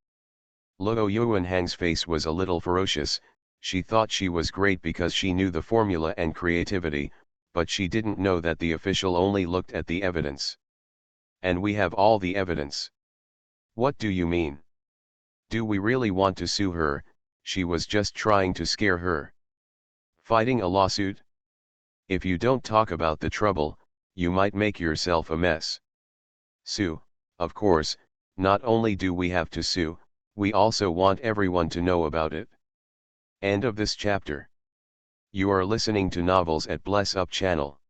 A: Luo Yuanhang's face was a little ferocious. She thought she was great because she knew the formula and creativity, but she didn't know that the official only looked at the evidence. And we have all the evidence. What do you mean? Do we really want to sue her? She was just trying to scare her. Fighting a lawsuit? If you don't talk about the trouble, you might make yourself a mess. Sue, of course, not only do we have to sue, we also want everyone to know about it. End of this chapter. You are listening to Novels at Bless Up channel.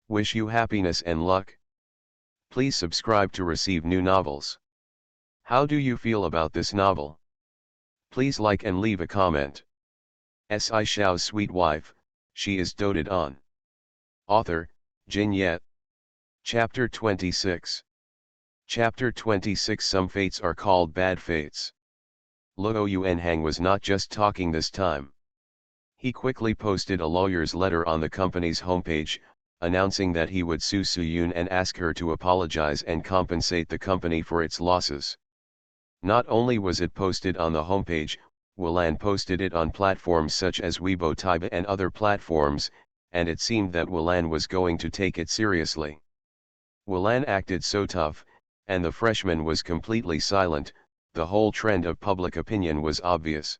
A: Wish you happiness and luck. Please subscribe to receive new novels. How do you feel about this novel? Please like and leave a comment. Shao's sweet wife, she is doted on. Author, Jin Yet. Chapter 26. Chapter 26. Some fates are called bad fates. Luo Yuanhang was not just talking this time. He quickly posted a lawyer's letter on the company's homepage, announcing that he would sue Su Yun and ask her to apologize and compensate the company for its losses. Not only was it posted on the homepage, Wulan posted it on platforms such as Weibo, Taiba and other platforms, and it seemed that Wulan was going to take it seriously. Wulan acted so tough, and the freshman was completely silent. The whole trend of public opinion was obvious.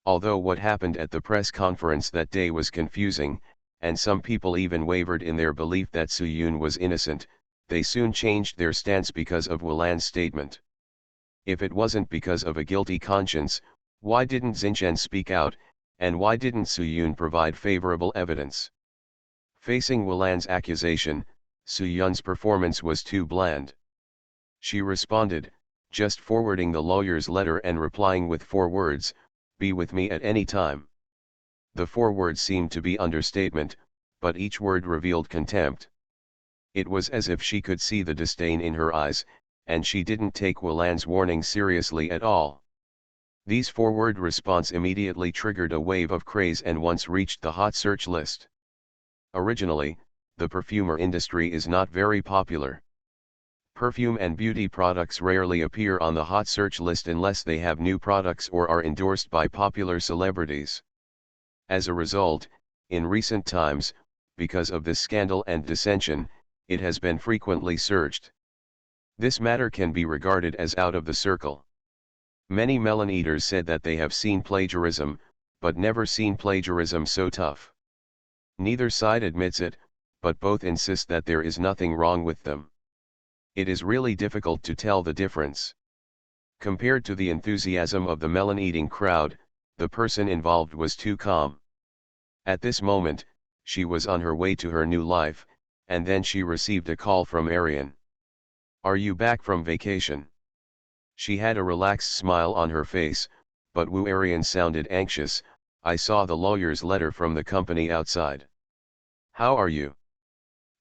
A: Although what happened at the press conference that day was confusing, and some people even wavered in their belief that Su Yun was innocent, they soon changed their stance because of Wulan's statement. If it wasn't because of a guilty conscience, why didn't Xinchen speak out, and why didn't Su Yun provide favorable evidence? Facing Wulan's accusation, Su Yun's performance was too bland. She responded, just forwarding the lawyer's letter and replying with 4 words, "Be with me at any time." The 4 words seemed to be understatement, but each word revealed contempt. It was as if she could see the disdain in her eyes, and she didn't take Wulan's warning seriously at all. These 4-word response immediately triggered a wave of craze and once reached the hot search list. Originally, the perfumer industry is not very popular. Perfume and beauty products rarely appear on the hot search list unless they have new products or are endorsed by popular celebrities. As a result, in recent times, because of this scandal and dissension, it has been frequently searched. This matter can be regarded as out of the circle. Many melon eaters said that they have seen plagiarism, but never seen plagiarism so tough. Neither side admits it, but both insist that there is nothing wrong with them. It is really difficult to tell the difference. Compared to the enthusiasm of the melon-eating crowd, the person involved was too calm. At this moment, she was on her way to her new life, and then she received a call from Arian. "Are you back from vacation?" She had a relaxed smile on her face, but Wu Arian sounded anxious. "I saw the lawyer's letter from the company outside." "How are you?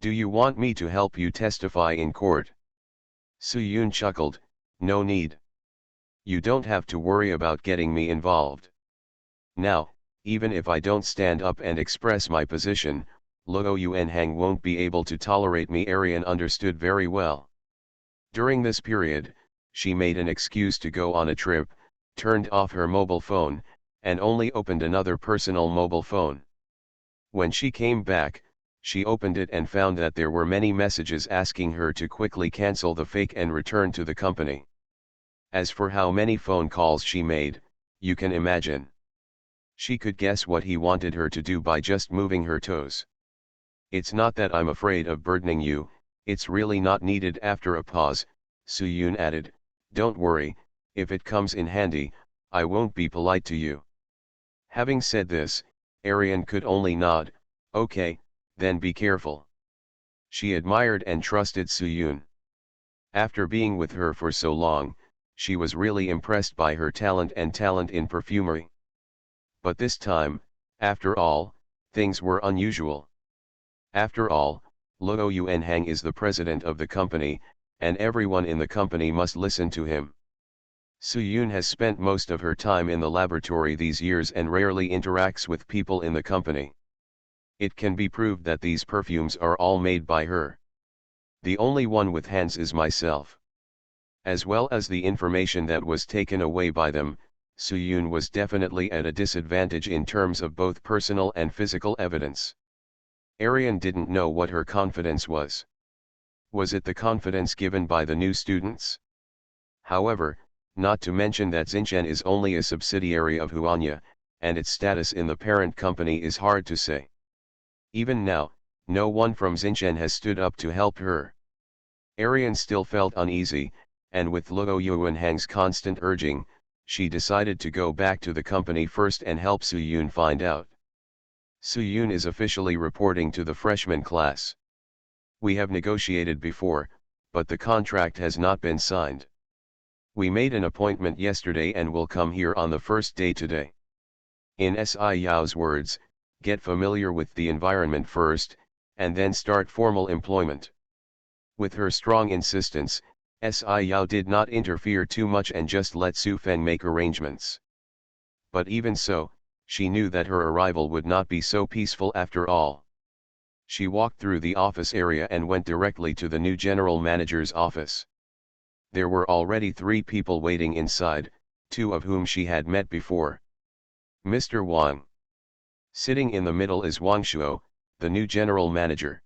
A: Do you want me to help you testify in court?" Su-yoon chuckled. "No need. You don't have to worry about getting me involved. Now, even if I don't stand up and express my position, Luo Yuanhang won't be able to tolerate me." Arian understood very well. During this period, she made an excuse to go on a trip, turned off her mobile phone, and only opened another personal mobile phone. When she came back, she opened it and found that there were many messages asking her to quickly cancel the fake and return to the company. As for how many phone calls she made, you can imagine. She could guess what he wanted her to do by just moving her toes. "It's not that I'm afraid of burdening you, it's really not needed." After a pause, Su-yoon added, "Don't worry, if it comes in handy, I won't be polite to you." Having said this, Arian could only nod. "Okay, then be careful." She admired and trusted Su-yoon. After being with her for so long, she was really impressed by her talent in perfumery. But this time, after all, things were unusual. After all, Luo Yuanhang is the president of the company, and everyone in the company must listen to him. Su-yoon has spent most of her time in the laboratory these years and rarely interacts with people in the company. It can be proved that these perfumes are all made by her. The only one with hands is myself. As well as the information that was taken away by them, Su-yoon was definitely at a disadvantage in terms of both personal and physical evidence. Arian didn't know what her confidence was. Was it the confidence given by the new students? However, not to mention that Xinchen is only a subsidiary of Huanya, and its status in the parent company is hard to say. Even now, no one from Xinchen has stood up to help her. Arian still felt uneasy, and with Luo Yuanhang's constant urging, she decided to go back to the company first and help Su-yoon find out. Su-yoon is officially reporting to the freshman class. "We have negotiated before, but the contract has not been signed. We made an appointment yesterday and will come here on the first day today." In Si Yao's words, get familiar with the environment first, and then start formal employment. With her strong insistence, Si Yao did not interfere too much and just let Su Feng make arrangements. But even so, she knew that her arrival would not be so peaceful after all. She walked through the office area and went directly to the new general manager's office. There were already 3 people waiting inside, 2 of whom she had met before. Mr. Wang. Sitting in the middle is Wang Shuo, the new general manager.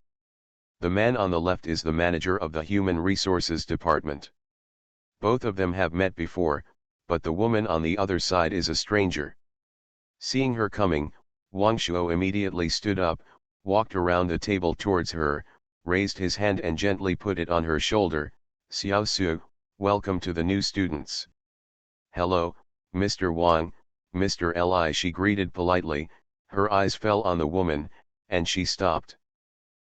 A: The man on the left is the manager of the Human Resources Department. Both of them have met before, but the woman on the other side is a stranger. Seeing her coming, Wang Shuo immediately stood up, walked around the table towards her, raised his hand and gently put it on her shoulder. "Xiao Su, welcome to the new students." "Hello, Mr. Wang, Mr. Li," she greeted politely. Her eyes fell on the woman, and she stopped.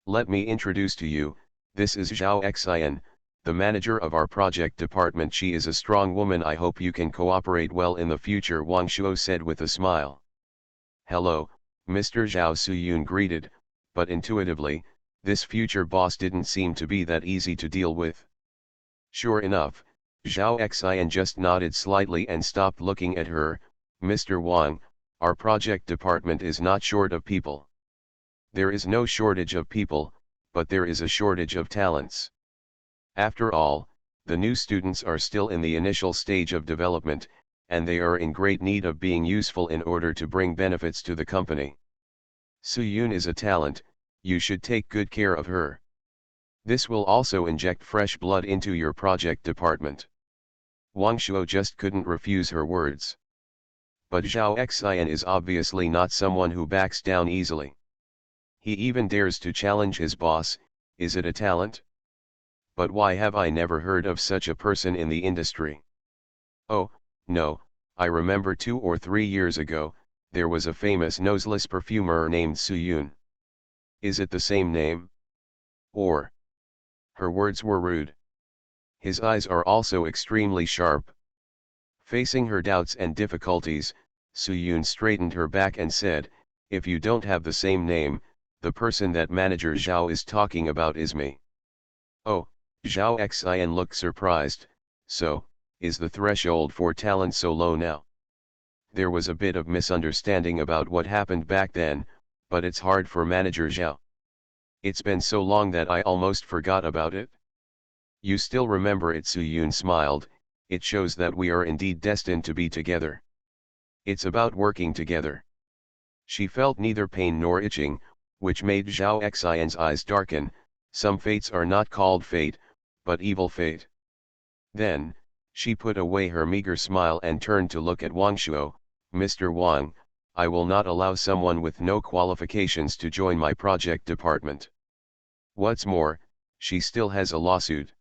A: "Let me introduce to you, this is Zhao Xian, the manager of our project department. She is a strong woman. I hope you can cooperate well in the future," Wang Shuo said with a smile. "Hello, Mr. Zhao," Su-yoon greeted, but intuitively, this future boss didn't seem to be that easy to deal with. Sure enough, Zhao Xian just nodded slightly and stopped looking at her. "Mr. Wang, our project department is not short of people." "There is no shortage of people, but there is a shortage of talents. After all, the new students are still in the initial stage of development, and they are in great need of being useful in order to bring benefits to the company. Su-yoon is a talent, you should take good care of her. This will also inject fresh blood into your project department." Wang Shuo just couldn't refuse her words. But Zhao Xian is obviously not someone who backs down easily. He even dares to challenge his boss. Is it a talent? But why have I never heard of such a person in the industry? Oh, no, I remember 2 or 3 years ago, there was a famous noseless perfumer named Suyun. Is it the same name? Or? Her words were rude. His eyes are also extremely sharp. Facing her doubts and difficulties, Suyun straightened her back and said, if you don't have the same name, the person that manager Zhao is talking about is me. Oh, Zhao Xin looked surprised. So, is the threshold for talent so low now? There was a bit of misunderstanding about what happened back then, but it's hard for manager Zhao. It's been so long that I almost forgot about it. You still remember it? Suyun smiled. It shows that we are indeed destined to be together. It's about working together. She felt neither pain nor itching, which made Zhao Xian's eyes darken. Some fates are not called fate, but evil fate. Then, she put away her meager smile and turned to look at Wang Shuo. Mr. Wang, I will not allow someone with no qualifications to join my project department. What's more, she still has a lawsuit.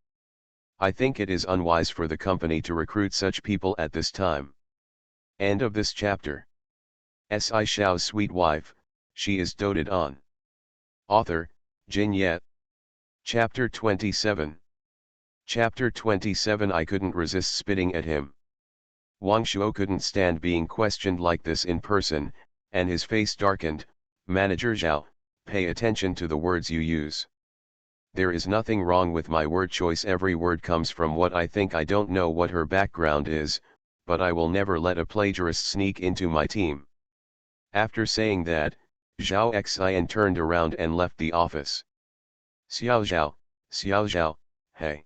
A: I think it is unwise for the company to recruit such people at this time. End of this chapter. Shao's sweet wife, she is doted on. Author, Jin Yet. Chapter 27. Chapter 27. I couldn't resist spitting at him. Wang Shuo couldn't stand being questioned like this in person, and his face darkened. Manager Zhao, pay attention to the words you use. There is nothing wrong with my word choice. Every word comes from what I think. I don't know what her background is, but I will never let a plagiarist sneak into my team. After saying that, Zhao Xian turned around and left the office. Xiao Zhao, hey.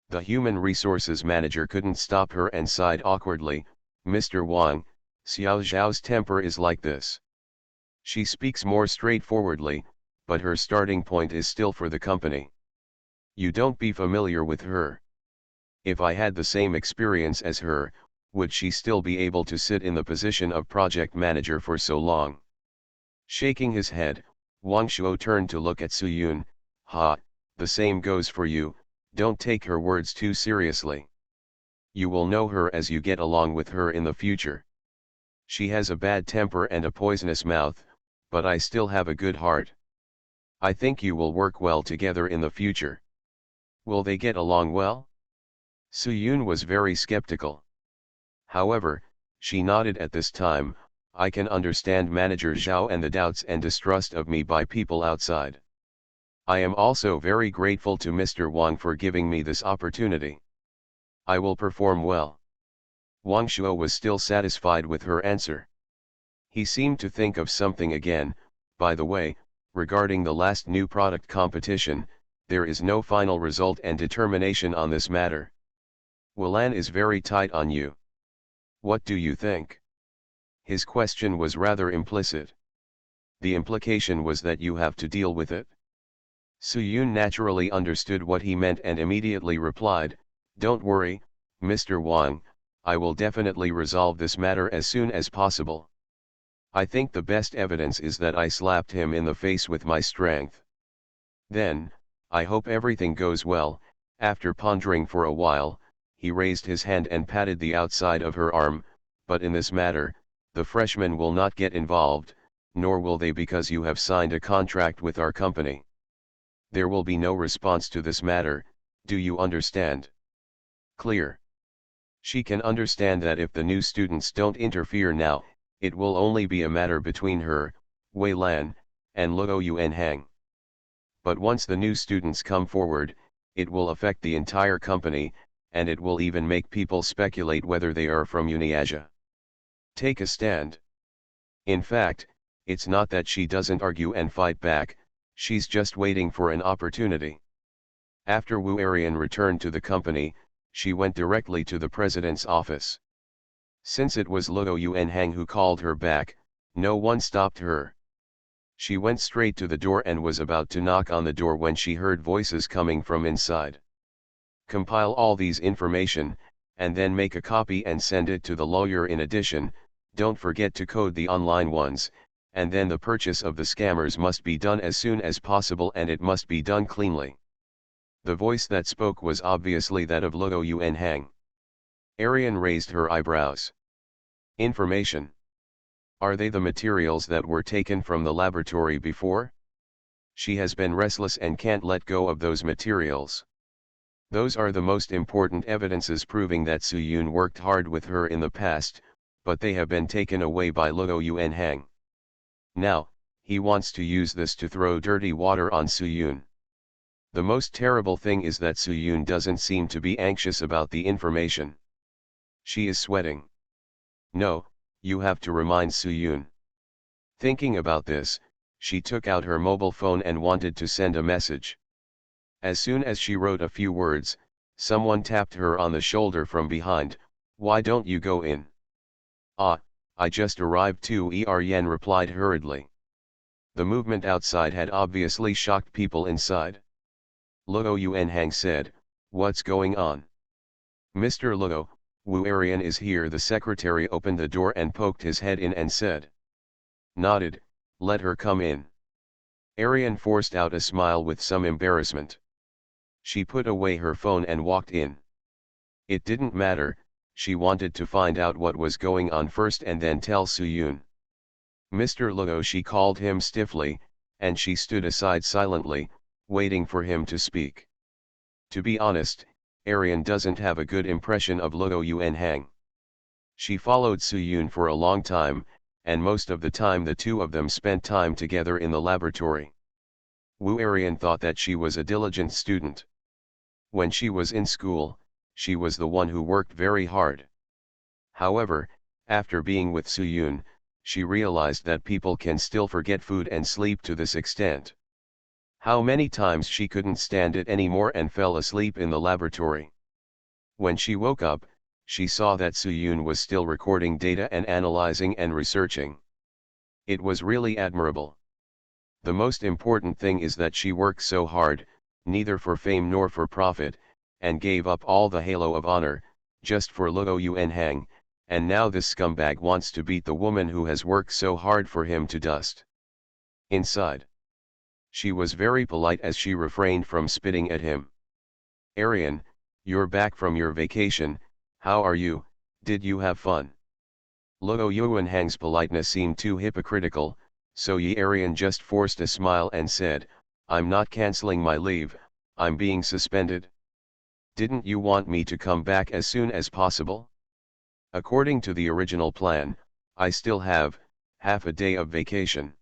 A: The human resources manager couldn't stop her and sighed awkwardly. Mr. Wang, Xiao Zhao's temper is like this. She speaks more straightforwardly, but her starting point is still for the company. You don't be familiar with her. If I had the same experience as her, would she still be able to sit in the position of project manager for so long? Shaking his head, Wang Shuo turned to look at Suyun. Ha, the same goes for you, don't take her words too seriously. You will know her as you get along with her in the future. She has a bad temper and a poisonous mouth, but I still have a good heart. I think you will work well together in the future. Will they get along well? Suyun was very skeptical. However, she nodded at this time. I can understand manager Zhao and the doubts and distrust of me by people outside. I am also very grateful to Mr. Wang for giving me this opportunity. I will perform well. Wang Shuo was still satisfied with her answer. He seemed to think of something again. By the way, regarding the last new product competition, there is no final result and determination on this matter. Wilan is very tight on you. What do you think? His question was rather implicit. The implication was that you have to deal with it. Suyun naturally understood what he meant and immediately replied, don't worry, Mr. Wang, I will definitely resolve this matter as soon as possible. I think the best evidence is that I slapped him in the face with my strength. Then, I hope everything goes well. After pondering for a while, he raised his hand and patted the outside of her arm. But in this matter, the freshmen will not get involved, nor will they, because you have signed a contract with our company. There will be no response to this matter, do you understand? Clear. She can understand that if the new students don't interfere now, it will only be a matter between her, Wei Lan, and Luo Yuanhang. But once the new students come forward, it will affect the entire company, and it will even make people speculate whether they are from Uniasia. Take a stand. In fact, it's not that she doesn't argue and fight back, she's just waiting for an opportunity. After Wu Arian returned to the company, she went directly to the president's office. Since it was Luo Yuanhang who called her back, no one stopped her. She went straight to the door and was about to knock on the door when she heard voices coming from inside. Compile all these information, and then make a copy and send it to the lawyer. In addition, don't forget to code the online ones, and then the purchase of the scammers must be done as soon as possible, and it must be done cleanly. The voice that spoke was obviously that of Luo Yuanhang. Arian raised her eyebrows. Information. Are they the materials that were taken from the laboratory before? She has been restless and can't let go of those materials. Those are the most important evidences proving that Su Yun worked hard with her in the past, but they have been taken away by Luo Yuanhang. Now, he wants to use this to throw dirty water on Su Yun. The most terrible thing is that Su Yun doesn't seem to be anxious about the information. She is sweating. No, you have to remind Su Yun. Thinking about this, she took out her mobile phone and wanted to send a message. As soon as she wrote a few words, someone tapped her on the shoulder from behind. Why don't you go in? Ah, I just arrived too, Yen replied hurriedly. The movement outside had obviously shocked people inside. Luo Yuanhang said, what's going on? Mr. Luo, Wu Arian is here. The secretary opened the door and poked his head in and said. Nodded, let her come in. Arian forced out a smile with some embarrassment. She put away her phone and walked in. It didn't matter, she wanted to find out what was going on first and then tell Su Yun. Mr. Luo, she called him stiffly, and she stood aside silently, waiting for him to speak. To be honest, Arian doesn't have a good impression of Luo Yuanhang. She followed Su Yun for a long time, and most of the time the two of them spent time together in the laboratory. Wu Arian thought that she was a diligent student. When she was in school, she was the one who worked very hard. However, after being with Su Yun, she realized that people can still forget food and sleep to this extent. How many times she couldn't stand it anymore and fell asleep in the laboratory. When she woke up, she saw that Su Yun was still recording data and analyzing and researching. It was really admirable. The most important thing is that she worked so hard, neither for fame nor for profit, and gave up all the halo of honor, just for Luo Yuanhang, and now this scumbag wants to beat the woman who has worked so hard for him to dust. Inside. She was very polite as she refrained from spitting at him. Arian, you're back from your vacation, how are you, did you have fun? Luo Yuanhang's politeness seemed too hypocritical, so Arian just forced a smile and said, I'm not canceling my leave, I'm being suspended. Didn't you want me to come back as soon as possible? According to the original plan, I still have half a day of vacation.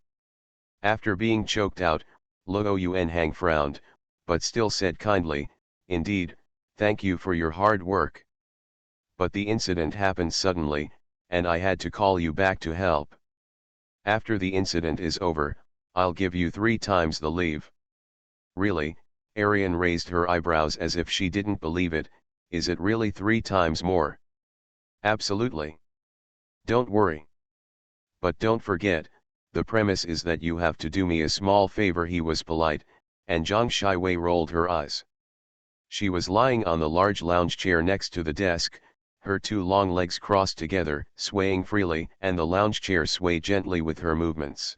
A: After being choked out, Luo Yuanhang frowned, but still said kindly, indeed, thank you for your hard work. But the incident happened suddenly, and I had to call you back to help. After the incident is over, I'll give you 3 times the leave. Really? Arian raised her eyebrows as if she didn't believe it. Is it really 3 times more? Absolutely. Don't worry. But don't forget, the premise is that you have to do me a small favor. He was polite, and Zhang Shiwei rolled her eyes. She was lying on the large lounge chair next to the desk, her 2 long legs crossed together, swaying freely, and the lounge chair swayed gently with her movements.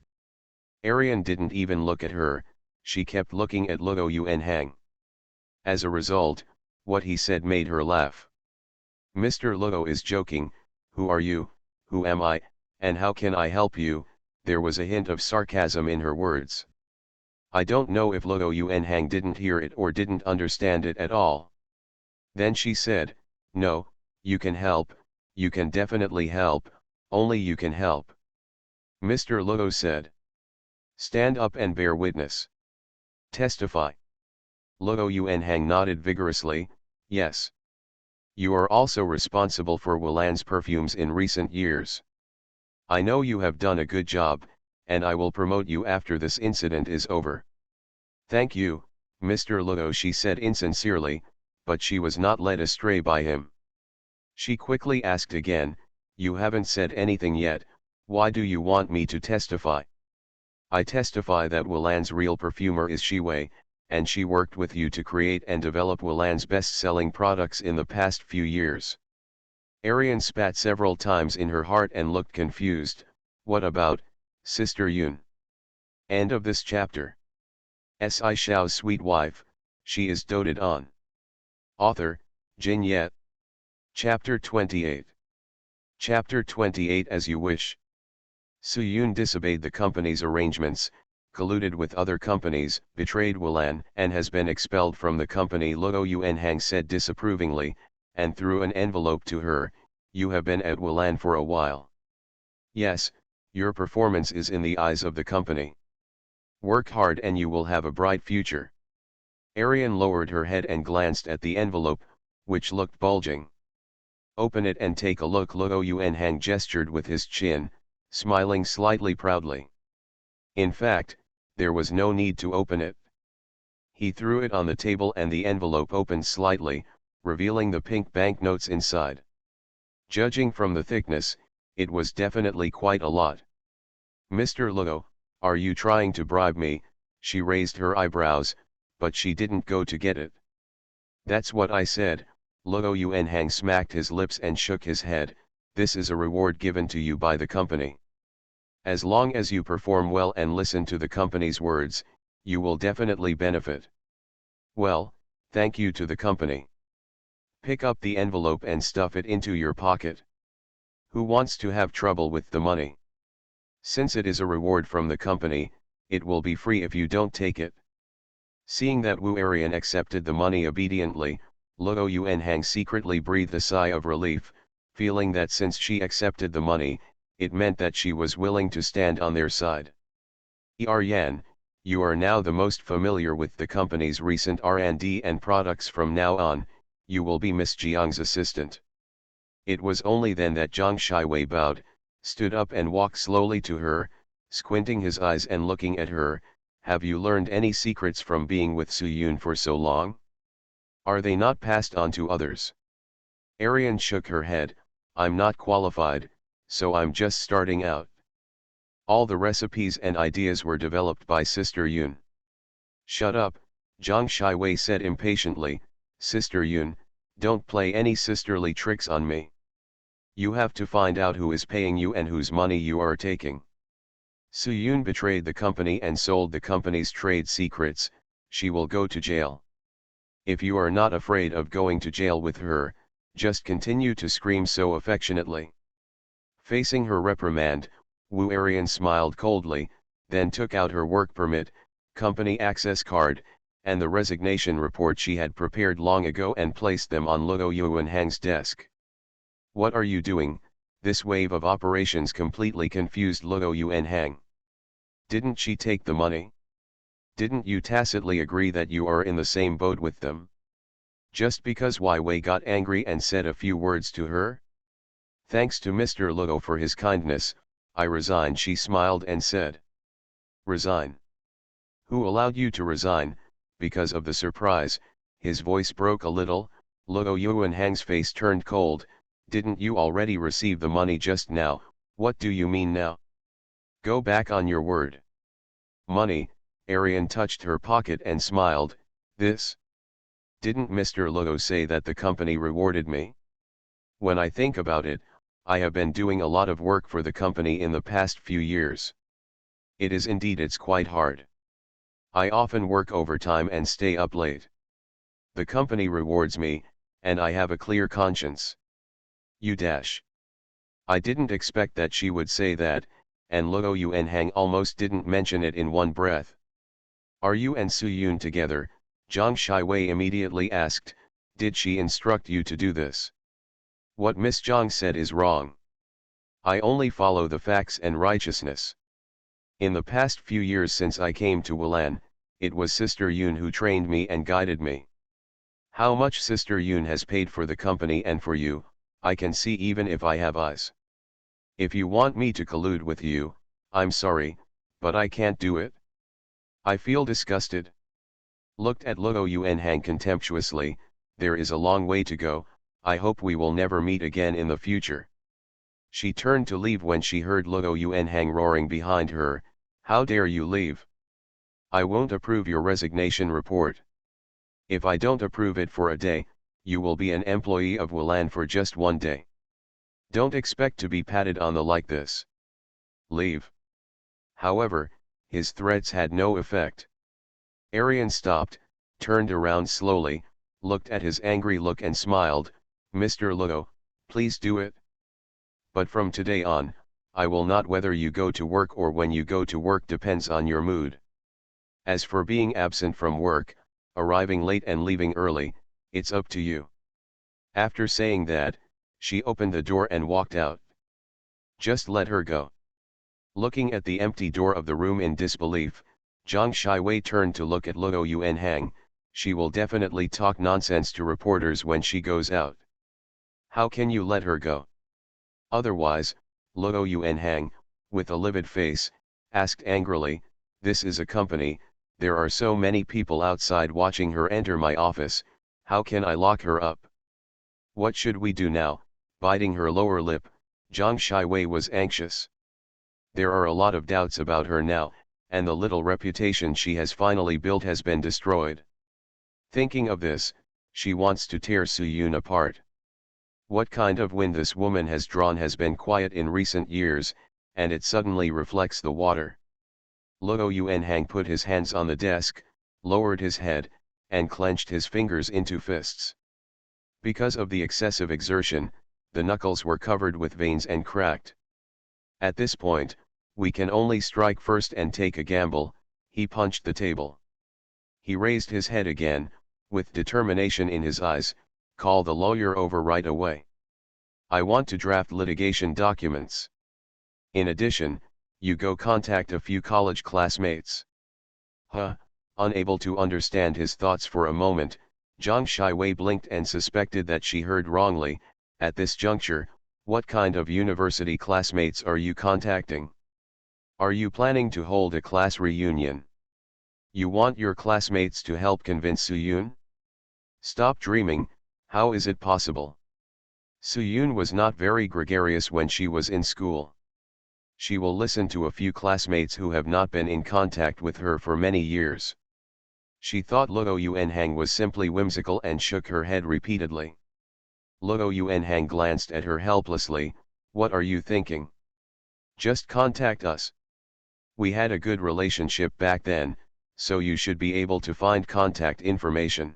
A: Arian didn't even look at her, she kept looking at Luo Yuanhang. As a result, what he said made her laugh. Mr. Luo is joking, who are you, who am I, and how can I help you? There was a hint of sarcasm in her words. I don't know if Luo Yuanhang didn't hear it or didn't understand it at all. Then she said, no, you can help, you can definitely help, only you can help. Mr. Luo said. Stand up and bear witness. Testify. Luo Yuanhang nodded vigorously, yes. You are also responsible for Wulan's perfumes in recent years. I know you have done a good job, and I will promote you after this incident is over. Thank you, Mr. Luo, she said insincerely, but she was not led astray by him. She quickly asked again, you haven't said anything yet, why do you want me to testify? I testify that Wulan's real perfumer is Shiwei, and she worked with you to create and develop Wulan's best-selling products in the past few years. Arian spat several times in her heart and looked confused. What about, Sister Yun? End of this chapter. Si Shao's sweet wife, she is doted on. Author, Jin Yet. Chapter 28. Chapter 28 As You Wish. Soo-yoon disobeyed the company's arrangements, colluded with other companies, betrayed Wulan, and has been expelled from the company. Luo Yuanhang said disapprovingly, and threw an envelope to her. You have been at Wulan for a while. Yes, your performance is in the eyes of the company. Work hard and you will have a bright future. Arian lowered her head and glanced at the envelope, which looked bulging. Open it and take a look. Luo Yuanhang gestured with his chin, smiling slightly proudly. In fact, there was no need to open it. He threw it on the table and the envelope opened slightly, revealing the pink banknotes inside. Judging from the thickness, it was definitely quite a lot. Mr. Luo, are you trying to bribe me? She raised her eyebrows, but she didn't go to get it. That's what I said. Luo Yuanhang smacked his lips and shook his head. This is a reward given to you by the company. As long as you perform well and listen to the company's words, you will definitely benefit. Well, thank you to the company. Pick up the envelope and stuff it into your pocket. Who wants to have trouble with the money? Since it is a reward from the company, it will be free if you don't take it. Seeing that Wu Arian accepted the money obediently, Luo Yuanhang secretly breathed a sigh of relief, feeling that since she accepted the money, it meant that she was willing to stand on their side. Yan, you are now the most familiar with the company's recent R&D and products. From now on, you will be Miss Jiang's assistant. It was only then that Zhang Shiwei bowed, stood up and walked slowly to her, squinting his eyes and looking at her. Have you learned any secrets from being with Soo-yoon for so long? Are they not passed on to others? Arian shook her head. I'm not qualified, so I'm just starting out. All the recipes and ideas were developed by Sister Yoon. Shut up, Zhang Shiwei said impatiently. Sister Yoon, don't play any sisterly tricks on me. You have to find out who is paying you and whose money you are taking. Soo-yoon betrayed the company and sold the company's trade secrets. She will go to jail. If you are not afraid of going to jail with her, just continue to scream so affectionately. Facing her reprimand, Wu Arian smiled coldly, then took out her work permit, company access card, and the resignation report she had prepared long ago and placed them on Luo Yuanhang's desk. What are you doing? This wave of operations completely confused Luo Yuanhang. Didn't she take the money? Didn't you tacitly agree that you are in the same boat with them? Just because Wei got angry and said a few words to her? Thanks to Mr. Luo for his kindness, I resign. She smiled and said. Resign? Who allowed you to resign? Because of the surprise, his voice broke a little. Luo Yuanhang's face turned cold. Didn't you already receive the money just now? What do you mean now? Go back on your word. Money? Arian touched her pocket and smiled. This? Didn't Mr. Luo say that the company rewarded me? When I think about it, I have been doing a lot of work for the company in the past few years. It is indeed, it's quite hard. I often work overtime and stay up late. The company rewards me, and I have a clear conscience. You dash. I didn't expect that she would say that, and Luo Yuanhang almost didn't mention it in one breath. Are you and Soo-yoon together? Zhang Shiwei immediately asked. Did she instruct you to do this? What Miss Zhang said is wrong. I only follow the facts and righteousness. In the past few years since I came to Wulan, it was Sister Yoon who trained me and guided me. How much Sister Yoon has paid for the company and for you, I can see even if I have eyes. If you want me to collude with you, I'm sorry, but I can't do it. I feel disgusted. Looked at Luo Yuanhang contemptuously. There is a long way to go. I hope we will never meet again in the future. She turned to leave when she heard Luo Yuanhang roaring behind her. How dare you leave? I won't approve your resignation report. If I don't approve it for a day, you will be an employee of Wulan for just one day. Don't expect to be patted on the like this. Leave. However, his threats had no effect. Arian stopped, turned around slowly, looked at his angry look and smiled, "Mr. Luo, please do it. But from today on, I will not. Whether you go to work or when you go to work depends on your mood. As for being absent from work, arriving late and leaving early, it's up to you." After saying that, she opened the door and walked out. "Just let her go." Looking at the empty door of the room in disbelief, Zhang Shiwei turned to look at Luo Yuanhang. "She will definitely talk nonsense to reporters when she goes out. How can you let her go?" Otherwise, Luo Yuanhang, with a livid face, asked angrily, "This is a company, there are so many people outside watching her enter my office, how can I lock her up? What should we do now?" Biting her lower lip, Zhang Shiwei was anxious. There are a lot of doubts about her now, and the little reputation she has finally built has been destroyed. Thinking of this, she wants to tear Su Yun apart. What kind of wind this woman has drawn has been quiet in recent years, and it suddenly reflects the water. Luo Yuanhang put his hands on the desk, lowered his head, and clenched his fingers into fists. Because of the excessive exertion, the knuckles were covered with veins and cracked. "At this point, we can only strike first and take a gamble." He punched the table. He raised his head again, with determination in his eyes. "Call the lawyer over right away. I want to draft litigation documents. In addition, you go contact a few college classmates." Unable to understand his thoughts for a moment, Zhang Shiwei blinked and suspected that she heard wrongly. "At this juncture, what kind of university classmates are you contacting? Are you planning to hold a class reunion? You want your classmates to help convince Su Yun? Stop dreaming. How is it possible? Su Yun was not very gregarious when she was in school. She will listen to a few classmates who have not been in contact with her for many years." She thought Luo Yuanhang was simply whimsical and shook her head repeatedly. Luo Yuanhang glanced at her helplessly. "What are you thinking? Just contact us. We had a good relationship back then, so you should be able to find contact information.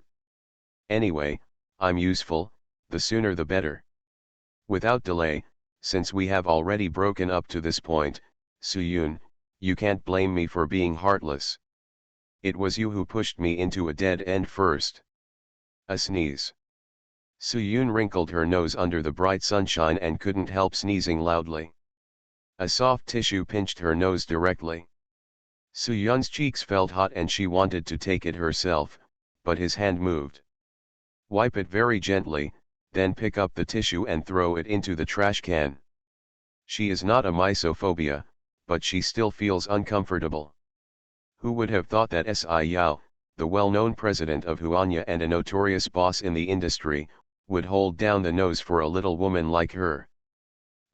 A: Anyway, I'm useful, the sooner the better. Without delay, since we have already broken up to this point, Su Yun, you can't blame me for being heartless. It was you who pushed me into a dead end first." A sneeze. Su Yun wrinkled her nose under the bright sunshine and couldn't help sneezing loudly. A soft tissue pinched her nose directly. Su Yun's cheeks felt hot and she wanted to take it herself, but his hand moved. "Wipe it very gently, then pick up the tissue and throw it into the trash can." She is not a misophobia, but she still feels uncomfortable. Who would have thought that Yao, the well-known president of Huanya and a notorious boss in the industry, would hold down the nose for a little woman like her?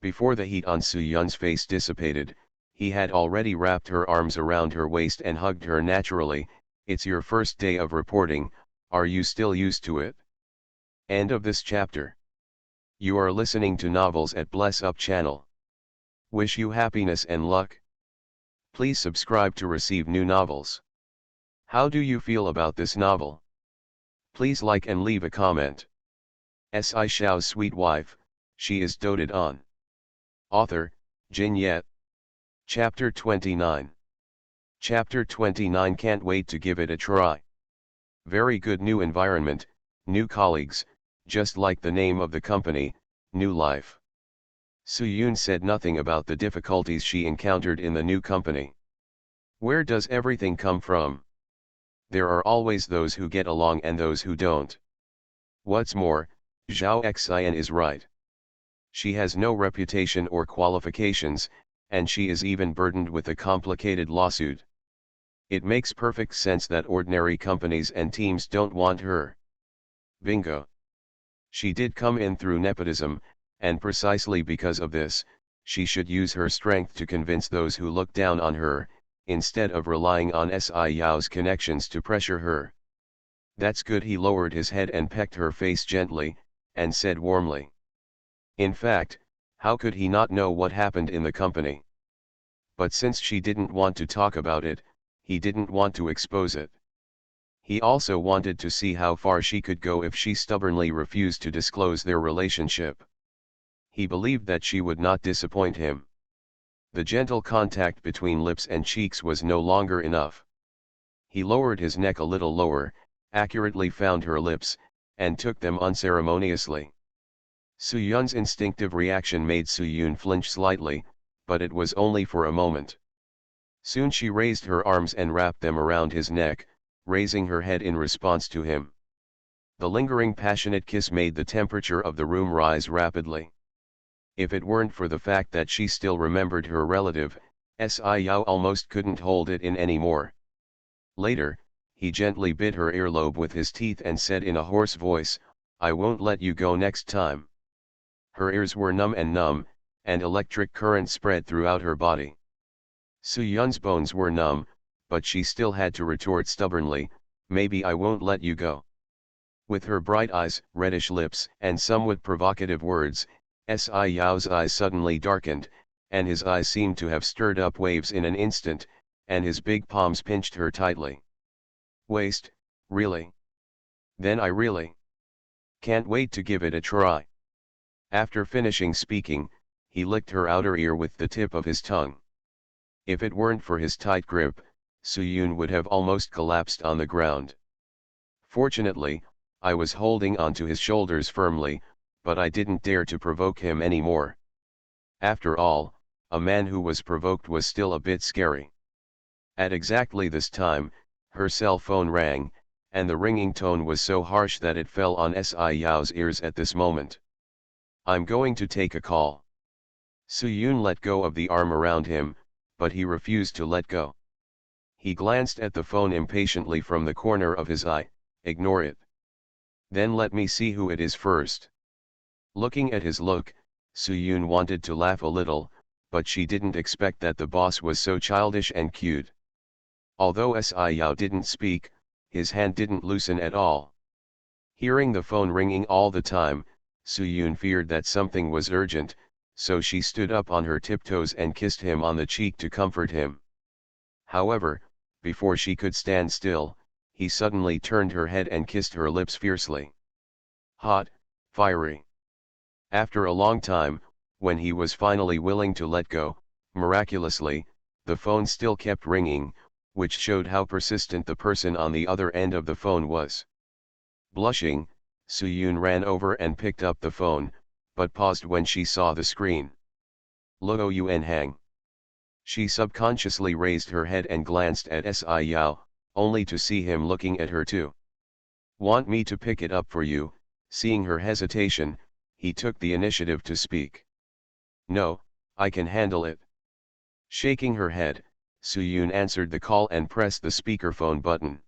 A: Before the heat on Su Yun's face dissipated, he had already wrapped her arms around her waist and hugged her naturally. "It's your first day of reporting, are you still used to it?" End of this chapter. You are listening to Novels at Bless Up channel. Wish you happiness and luck. Please subscribe to receive new novels. How do you feel about this novel? Please like and leave a comment. Shao's sweet wife, she is doted on. Author, Jin Yet. Chapter 29. Chapter 29. Can't wait to give it a try. Very good new environment, new colleagues, just like the name of the company, New Life. Su Yun said nothing about the difficulties she encountered in the new company. Where does everything come from? There are always those who get along and those who don't. What's more, Zhao Xian is right. She has no reputation or qualifications, and she is even burdened with a complicated lawsuit. It makes perfect sense that ordinary companies and teams don't want her. Bingo. She did come in through nepotism, and precisely because of this, she should use her strength to convince those who look down on her, instead of relying on Yao's connections to pressure her. That's good. He lowered his head and pecked her face gently, and said warmly. In fact, how could he not know what happened in the company? But since she didn't want to talk about it, he didn't want to expose it. He also wanted to see how far she could go if she stubbornly refused to disclose their relationship. He believed that she would not disappoint him. The gentle contact between lips and cheeks was no longer enough. He lowered his neck a little lower, accurately found her lips, and took them unceremoniously. Soo-yun's instinctive reaction made Soo-yun flinch slightly, but it was only for a moment. Soon she raised her arms and wrapped them around his neck, raising her head in response to him. The lingering passionate kiss made the temperature of the room rise rapidly. If it weren't for the fact that she still remembered her relative, Sci-Yao almost couldn't hold it in anymore. Later, he gently bit her earlobe with his teeth and said in a hoarse voice, "I won't let you go next time." Her ears were numb, and electric current spread throughout her body. Soo-yun's bones were numb, but she still had to retort stubbornly, "Maybe I won't let you go." With her bright eyes, reddish lips, and somewhat provocative words, Sci-Yao's eyes suddenly darkened, and his eyes seemed to have stirred up waves in an instant, and his big palms pinched her tightly. "Waste, really? Then I really can't wait to give it a try." After finishing speaking, he licked her outer ear with the tip of his tongue. If it weren't for his tight grip, Soo-yun would have almost collapsed on the ground. Fortunately, I was holding onto his shoulders firmly, but I didn't dare to provoke him anymore. After all, a man who was provoked was still a bit scary. At exactly this time, her cell phone rang, and the ringing tone was so harsh that it fell on Sci-Yao's ears at this moment. "I'm going to take a call." Soo-yun let go of the arm around him, but he refused to let go. He glanced at the phone impatiently from the corner of his eye. "Ignore it. Then let me see who it is first." Looking at his look, Soo-yun wanted to laugh a little, but she didn't expect that the boss was so childish and cute. Although Sci-Yao didn't speak, his hand didn't loosen at all. Hearing the phone ringing all the time, Soo-yun feared that something was urgent, so she stood up on her tiptoes and kissed him on the cheek to comfort him. However, before she could stand still, he suddenly turned her head and kissed her lips fiercely. Hot, fiery. After a long time, when he was finally willing to let go, miraculously, the phone still kept ringing, which showed how persistent the person on the other end of the phone was. Blushing, Soo-yun ran over and picked up the phone, but paused when she saw the screen. "Luo Yuan Hang." She subconsciously raised her head and glanced at Sci-Yao, only to see him looking at her too. "Want me to pick it up for you?" Seeing her hesitation, he took the initiative to speak. "No, I can handle it." Shaking her head, Soo-yun answered the call and pressed the speakerphone button.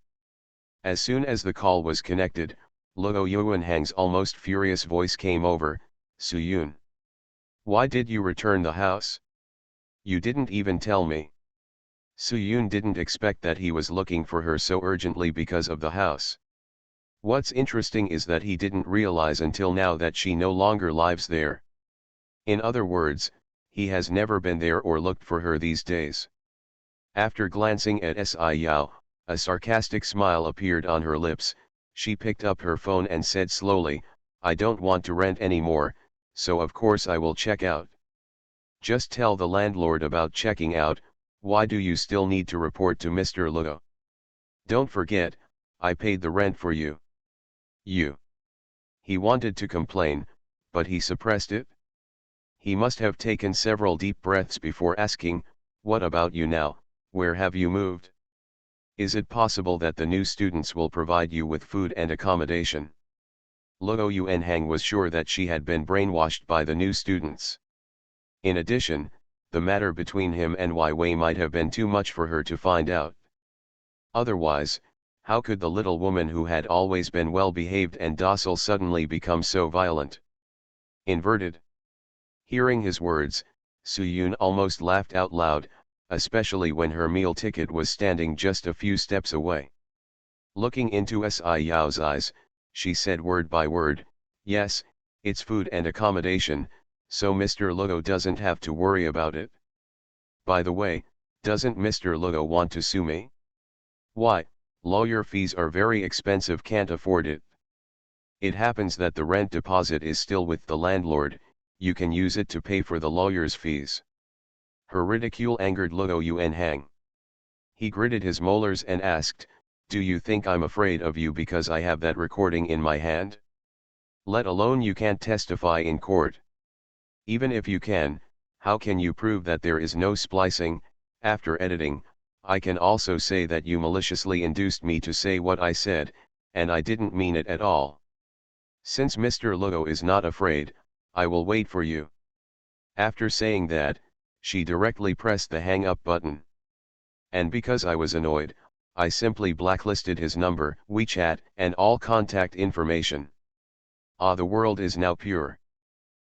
A: As soon as the call was connected, Luo Yuanhang's almost furious voice came over. "Soo-yun, why did you return the house? You didn't even tell me." Soo-yun didn't expect that he was looking for her so urgently because of the house. What's interesting is that he didn't realize until now that she no longer lives there. In other words, he has never been there or looked for her these days. After glancing at Sci-Yao, a sarcastic smile appeared on her lips. She picked up her phone and said slowly, "I don't want to rent anymore, so of course I will check out." "Just tell the landlord about checking out. Why do you still need to report to Mr. Luo? Don't forget, I paid the rent for you." "You." He wanted to complain, but he suppressed it. He must have taken several deep breaths before asking, "What about you now? Where have you moved? Is it possible that the new students will provide you with food and accommodation?" Luo Yuanhang was sure that she had been brainwashed by the new students. In addition, the matter between him and Wei Wei might have been too much for her to find out. Otherwise, how could the little woman who had always been well-behaved and docile suddenly become so violent? Inverted. Hearing his words, Soo-yun almost laughed out loud, especially when her meal ticket was standing just a few steps away. Looking into Sci-Yao's eyes, she said word by word, "Yes, it's food and accommodation, so Mr. Luo doesn't have to worry about it. By the way, doesn't Mr. Luo want to sue me?" "Why, Lawyer fees are very expensive, can't afford it. It happens that the rent deposit is still with the landlord, you can use it to pay for the lawyer's fees. Her ridicule angered Luo Yuanhang. He gritted his molars and asked, "Do you think I'm afraid of you because I have that recording in my hand? Let alone you can't testify in court. Even if you can, how can you prove that there is no splicing? After editing, I can also say that you maliciously induced me to say what I said, and I didn't mean it at all. Since Mr. Luo is not afraid, I will wait for you." After saying that, she directly pressed the hang up button. And because I was annoyed, I simply blacklisted his number, WeChat, and all contact information. Ah, the world is now pure.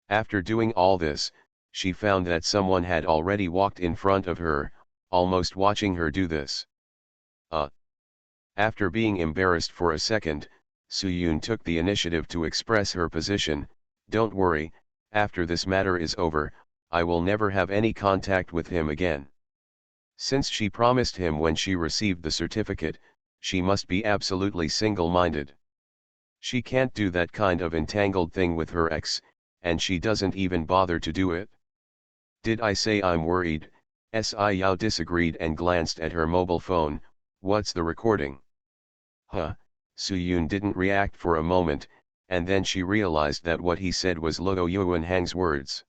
A: After doing all this, she found that someone had already walked in front of her, almost watching her do this. After being embarrassed for a second, Suyun took the initiative to express her position. "Don't worry, after this matter is over, I will never have any contact with him again." Since she promised him when she received the certificate, she must be absolutely single-minded. She can't do that kind of entangled thing with her ex, and she doesn't even bother to do it. "Did I say I'm worried?" Si Yao disagreed and glanced at her mobile phone. "What's the recording?" Huh, Suyun didn't react for a moment, and then she realized that what he said was Luo Yuanhang's words.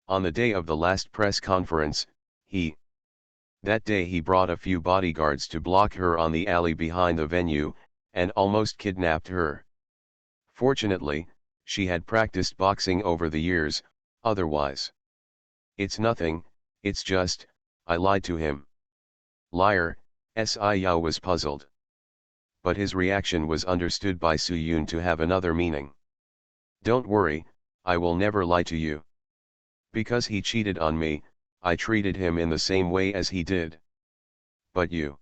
A: On the day of the last press conference, that day he brought a few bodyguards to block her on the alley behind the venue, and almost kidnapped her. Fortunately, she had practiced boxing over the years, otherwise. "It's nothing, it's just, I lied to him." "Liar," Si Yao was puzzled. But his reaction was understood by Suyun to have another meaning. "Don't worry, I will never lie to you. Because he cheated on me, I treated him in the same way as he did." "But you."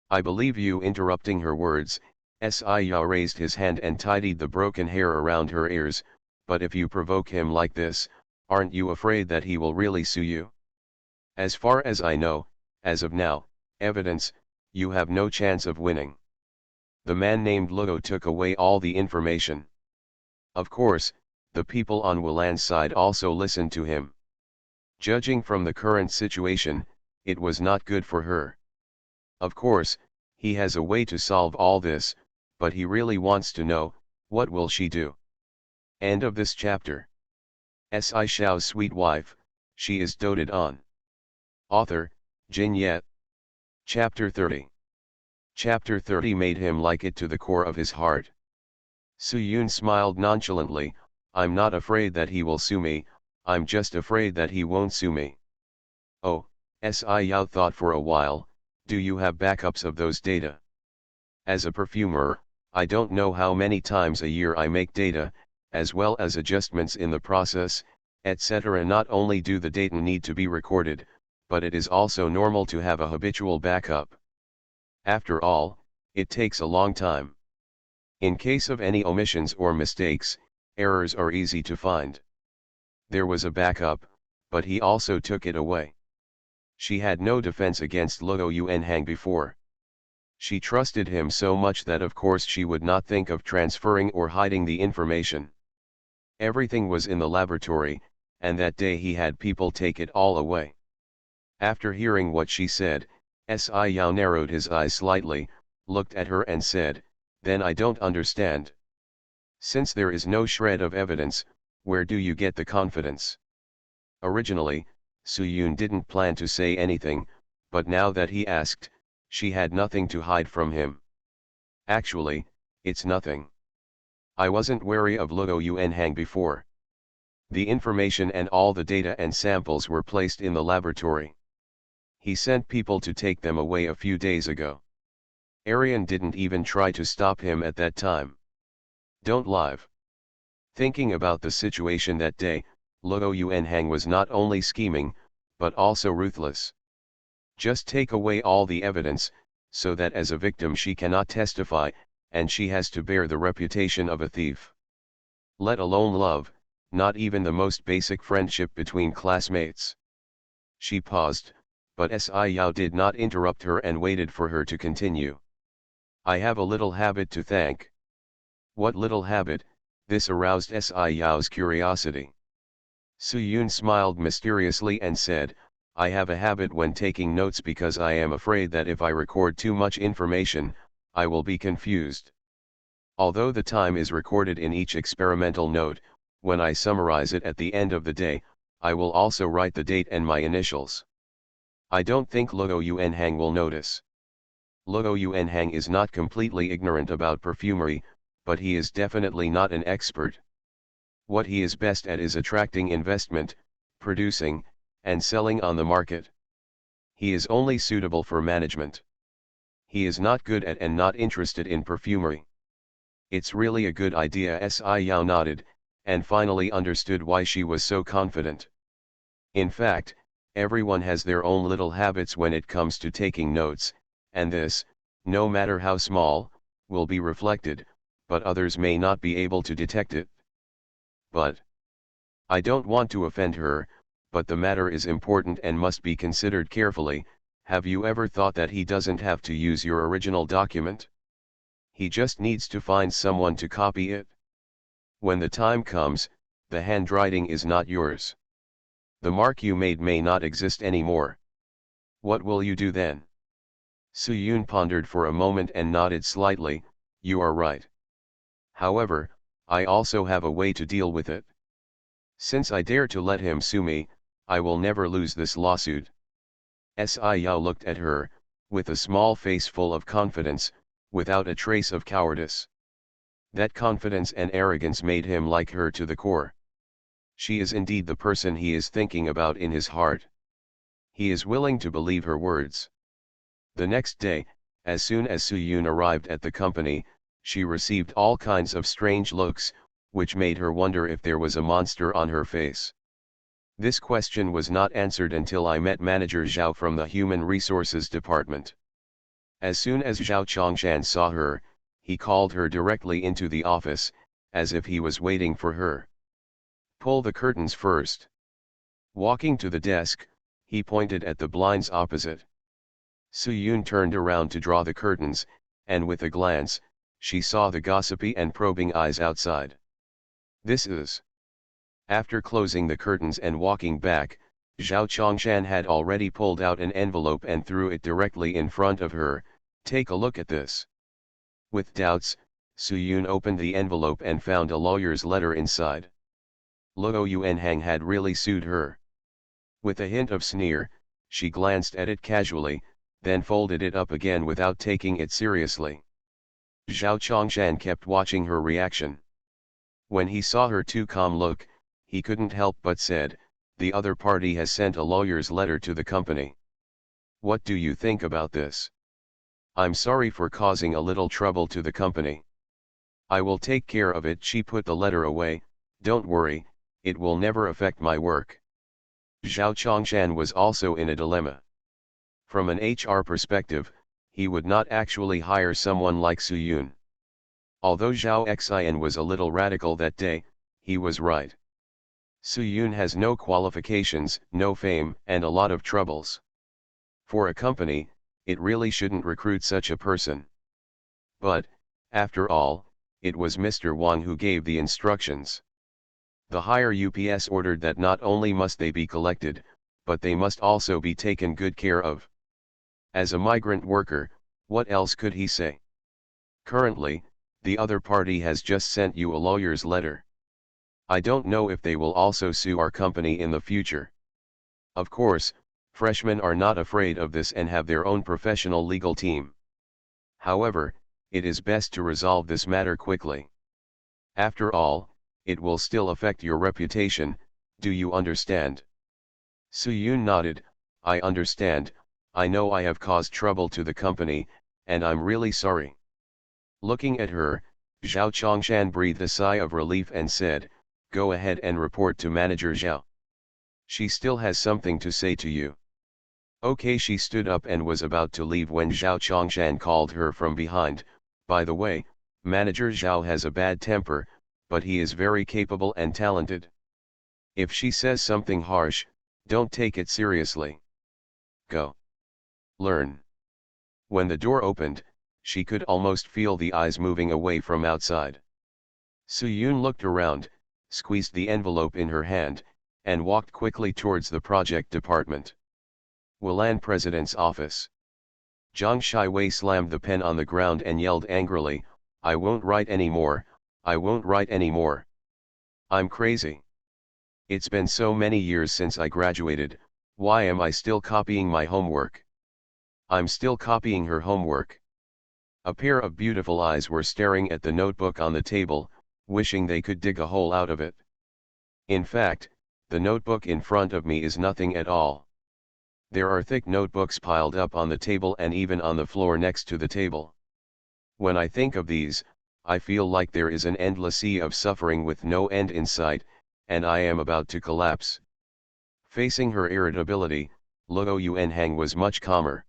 A: "I believe you." Interrupting her words, Si Yao raised his hand and tidied the broken hair around her ears. "But if you provoke him like this, aren't you afraid that he will really sue you? As far as I know, as of now, evidence, you have no chance of winning." The man named Luo took away all the information. Of course, the people on Wulan's side also listened to him. Judging from the current situation, it was not good for her. Of course, he has a way to solve all this, but he really wants to know, what will she do? End of this chapter. Si Shao's sweet wife, she is doted on. Author, Jin Yet. Chapter 30. Chapter 30 made him like it to the core of his heart. Suyun smiled nonchalantly. "I'm not afraid that he will sue me, I'm just afraid that he won't sue me." "Oh," Si Yao thought for a while, "do you have backups of those data?" "As a perfumer, I don't know how many times a year I make data, as well as adjustments in the process, etc. Not only do the data need to be recorded, but it is also normal to have a habitual backup. After all, it takes a long time. In case of any omissions or mistakes, errors are easy to find." There was a backup, but he also took it away. She had no defense against Luo Yuanhang before. She trusted him so much that of course she would not think of transferring or hiding the information. Everything was in the laboratory, and that day he had people take it all away. After hearing what she said, Si Yao narrowed his eyes slightly, looked at her and said, "Then I don't understand. Since there is no shred of evidence, where do you get the confidence?" Originally, Suyun didn't plan to say anything, but now that he asked, she had nothing to hide from him. "Actually, it's nothing. I wasn't wary of Luo Yuanhang before. The information and all the data and samples were placed in the laboratory. He sent people to take them away a few days ago. Arian didn't even try to stop him at that time. Don't lie." Thinking about the situation that day, Luo Yuanhang was not only scheming, but also ruthless. Just take away all the evidence, so that as a victim she cannot testify, and she has to bear the reputation of a thief. Let alone love, not even the most basic friendship between classmates. She paused, but Si Yao did not interrupt her and waited for her to continue. I have a little habit to thank. What little habit? This aroused Si Yao's curiosity. Su Yun smiled mysteriously and said, I have a habit when taking notes because I am afraid that if I record too much information, I will be confused. Although the time is recorded in each experimental note, when I summarize it at the end of the day, I will also write the date and my initials. I don't think Luo Yuanhang will notice. Luo Yuanhang is not completely ignorant about perfumery, but he is definitely not an expert. What he is best at is attracting investment, producing, and selling on the market. He is only suitable for management. He is not good at and not interested in perfumery. It's really a good idea. Si Yao nodded, and finally understood why she was so confident. In fact, everyone has their own little habits when it comes to taking notes, and this, no matter how small, will be reflected, but others may not be able to detect it. But I don't want to offend her, but the matter is important and must be considered carefully. Have you ever thought that he doesn't have to use your original document? He just needs to find someone to copy it. When the time comes, the handwriting is not yours. The mark you made may not exist anymore. What will you do then? Su Yun pondered for a moment and nodded slightly. You are right. However, I also have a way to deal with it. Since I dare to let him sue me, I will never lose this lawsuit. Si Yao looked at her, with a small face full of confidence, without a trace of cowardice. That confidence and arrogance made him like her to the core. She is indeed the person he is thinking about in his heart. He is willing to believe her words. The next day, as soon as Su Yun arrived at the company, she received all kinds of strange looks, which made her wonder if there was a monster on her face. This question was not answered until I met Manager Zhao from the Human Resources Department. As soon as Zhao Chongshan saw her, he called her directly into the office, as if he was waiting for her. Pull the curtains first. Walking to the desk, he pointed at the blinds opposite. Su Yun turned around to draw the curtains, and with a glance, she saw the gossipy and probing eyes outside. This is. After closing the curtains and walking back, Zhao Chongshan had already pulled out an envelope and threw it directly in front of her. Take a look at this. With doubts, Su Yun opened the envelope and found a lawyer's letter inside. Luo Yuanhang had really sued her. With a hint of sneer, she glanced at it casually, then folded it up again without taking it seriously. Zhao Chongshan kept watching her reaction. When he saw her too calm look, he couldn't help but said, the other party has sent a lawyer's letter to the company. What do you think about this? I'm sorry for causing a little trouble to the company. I will take care of it. She put the letter away. Don't worry, it will never affect my work. Zhao Chongshan was also in a dilemma. From an HR perspective, he would not actually hire someone like Su Yun. Although Zhao Xian was a little radical that day, he was right. Su Yun has no qualifications, no fame, and a lot of troubles. For a company, it really shouldn't recruit such a person. But, after all, it was Mr. Wang who gave the instructions. The higher UPS ordered that not only must they be collected, but they must also be taken good care of. As a migrant worker, what else could he say? Currently, the other party has just sent you a lawyer's letter. I don't know if they will also sue our company in the future. Of course, freshmen are not afraid of this and have their own professional legal team. However, it is best to resolve this matter quickly. After all, it will still affect your reputation, do you understand? Su Yun nodded, I understand, I know I have caused trouble to the company, and I'm really sorry. Looking at her, Zhao Chongshan breathed a sigh of relief and said, go ahead and report to Manager Zhao. She still has something to say to you. Okay, she stood up and was about to leave when Zhao Chongshan called her from behind. By the way, Manager Zhao has a bad temper, but he is very capable and talented. If she says something harsh, don't take it seriously. Go. Learn. When the door opened, She could almost feel the eyes moving away from outside. Soo-yoon looked around, squeezed the envelope in her hand, and walked quickly towards the project department. Wilan President's office. Zhang Shiwei slammed the pen on the ground and yelled angrily, "I won't write anymore, I won't write anymore. I'm crazy. It's been so many years since I graduated, why am I still copying my homework?" I'm still copying her homework. A pair of beautiful eyes were staring at the notebook on the table, wishing they could dig a hole out of it. In fact, the notebook in front of me is nothing at all. There are thick notebooks piled up on the table and even on the floor next to the table. When I think of these, I feel like there is an endless sea of suffering with no end in sight, and I am about to collapse. Facing her irritability, Luo Yuanhang was much calmer.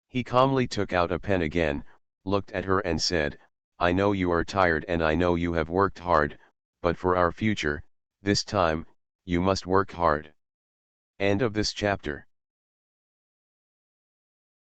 A: He calmly took out a pen again, looked at her and said, "I know you are tired and I know you have worked hard, but for our future, this time, you must work hard." End of this chapter.